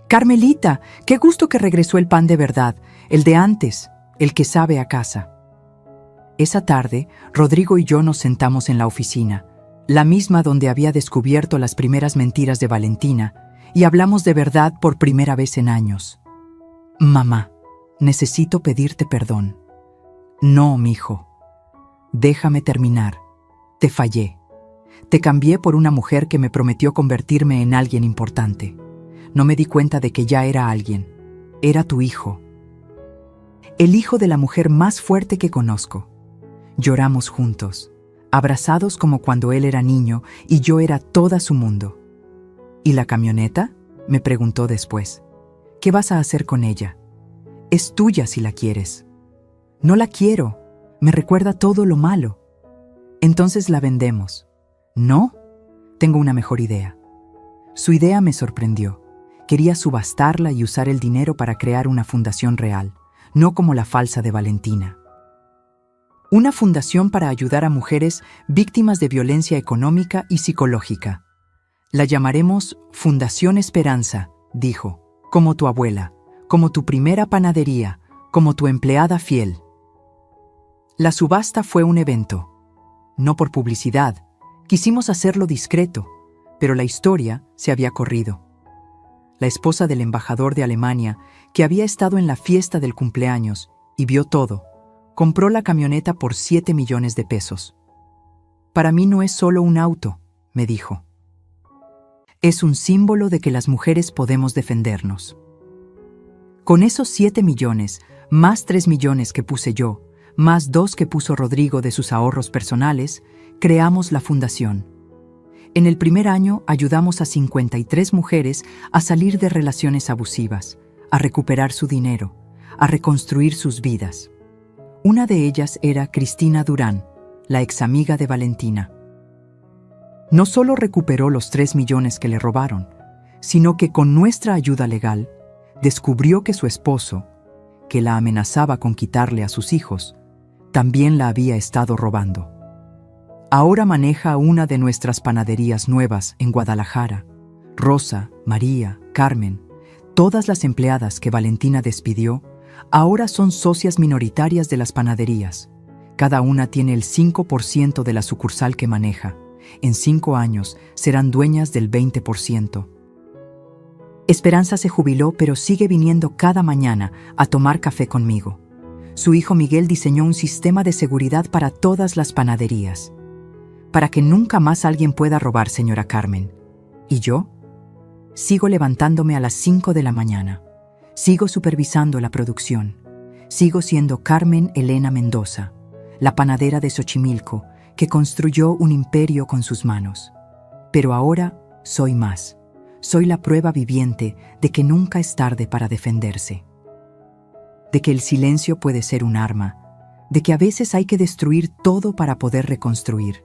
«Carmelita, qué gusto que regresó el pan de verdad, el de antes, el que sabe a casa». Esa tarde, Rodrigo y yo nos sentamos en la oficina, la misma donde había descubierto las primeras mentiras de Valentina, y hablamos de verdad por primera vez en años. «Mamá, necesito pedirte perdón». «No, mijo. Déjame terminar. Te fallé. Te cambié por una mujer que me prometió convertirme en alguien importante. No me di cuenta de que ya era alguien. Era tu hijo. El hijo de la mujer más fuerte que conozco. Lloramos juntos. abrazados como cuando él era niño y yo era toda su mundo. ¿Y la camioneta?, me preguntó después. ¿Qué vas a hacer con ella? Es tuya si la quieres. No la quiero, me recuerda todo lo malo. Entonces la vendemos. No, tengo una mejor idea. Su idea me sorprendió. Quería subastarla y usar el dinero para crear una fundación real, no como la falsa de Valentina. Una fundación para ayudar a mujeres víctimas de violencia económica y psicológica. La llamaremos Fundación Esperanza, dijo, como tu abuela, como tu primera panadería, como tu empleada fiel. La subasta fue un evento. No por publicidad, quisimos hacerlo discreto, pero la historia se había corrido. La esposa del embajador de Alemania, que había estado en la fiesta del cumpleaños y vio todo, compró la camioneta por 7 millones de pesos. Para mí no es solo un auto, me dijo. Es un símbolo de que las mujeres podemos defendernos. Con esos 7 millones, más 3 millones que puse yo, más 2 que puso Rodrigo de sus ahorros personales, creamos la fundación. En el primer año ayudamos a 53 mujeres a salir de relaciones abusivas, a recuperar su dinero, a reconstruir sus vidas. Una de ellas era Cristina Durán, la examiga de Valentina. No solo recuperó los 3 millones que le robaron, sino que con nuestra ayuda legal, descubrió que su esposo, que la amenazaba con quitarle a sus hijos, también la había estado robando. Ahora maneja una de nuestras panaderías nuevas en Guadalajara. Rosa, María, Carmen, todas las empleadas que Valentina despidió, ahora son socias minoritarias de las panaderías. Cada una tiene el 5% de la sucursal que maneja. En 5 años serán dueñas del 20%. Esperanza se jubiló, pero sigue viniendo cada mañana a tomar café conmigo. Su hijo Miguel diseñó un sistema de seguridad para todas las panaderías, para que nunca más alguien pueda robar, señora Carmen. ¿Y yo? Sigo levantándome a las 5 de la mañana. Sigo supervisando la producción. Sigo siendo Carmen Elena Mendoza, la panadera de Xochimilco, que construyó un imperio con sus manos. Pero ahora soy más. Soy la prueba viviente de que nunca es tarde para defenderse. De que el silencio puede ser un arma. De que a veces hay que destruir todo para poder reconstruir.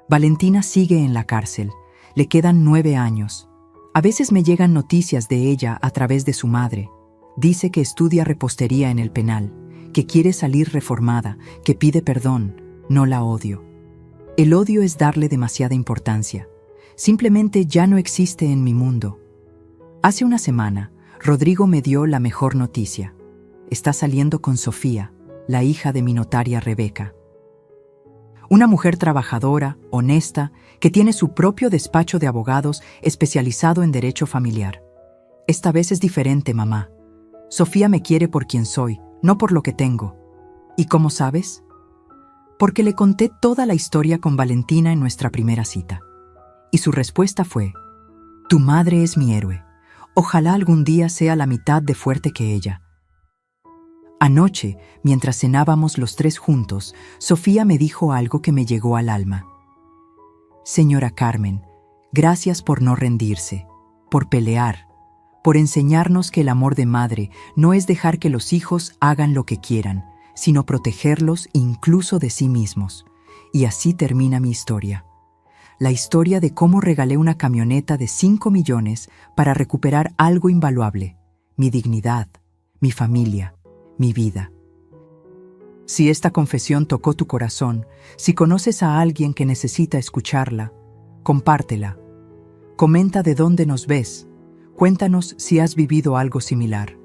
Valentina sigue en la cárcel. Le quedan 9 años. A veces me llegan noticias de ella a través de su madre. Dice que estudia repostería en el penal, que quiere salir reformada, que pide perdón. No la odio. El odio es darle demasiada importancia. Simplemente ya no existe en mi mundo. Hace una semana, Rodrigo me dio la mejor noticia. Está saliendo con Sofía, la hija de mi notaria Rebeca. Una mujer trabajadora, honesta, que tiene su propio despacho de abogados especializado en derecho familiar. Esta vez es diferente, mamá. Sofía me quiere por quien soy, no por lo que tengo. ¿Y cómo sabes? Porque le conté toda la historia con Valentina en nuestra primera cita. Y su respuesta fue: tu madre es mi héroe. Ojalá algún día sea la mitad de fuerte que ella. Anoche, mientras cenábamos los 3 juntos, Sofía me dijo algo que me llegó al alma. Señora Carmen, gracias por no rendirse, por pelear, por enseñarnos que el amor de madre no es dejar que los hijos hagan lo que quieran, sino protegerlos incluso de sí mismos. Y así termina mi historia. La historia de cómo regalé una camioneta de 5 millones para recuperar algo invaluable, mi dignidad, mi familia, mi vida. Si esta confesión tocó tu corazón, si conoces a alguien que necesita escucharla, compártela. Comenta de dónde nos ves. Cuéntanos si has vivido algo similar.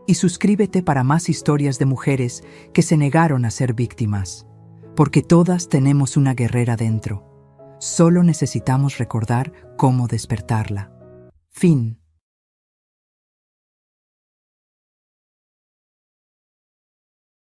Y suscríbete para más historias de mujeres que se negaron a ser víctimas. Porque todas tenemos una guerrera dentro. Solo necesitamos recordar cómo despertarla. Fin.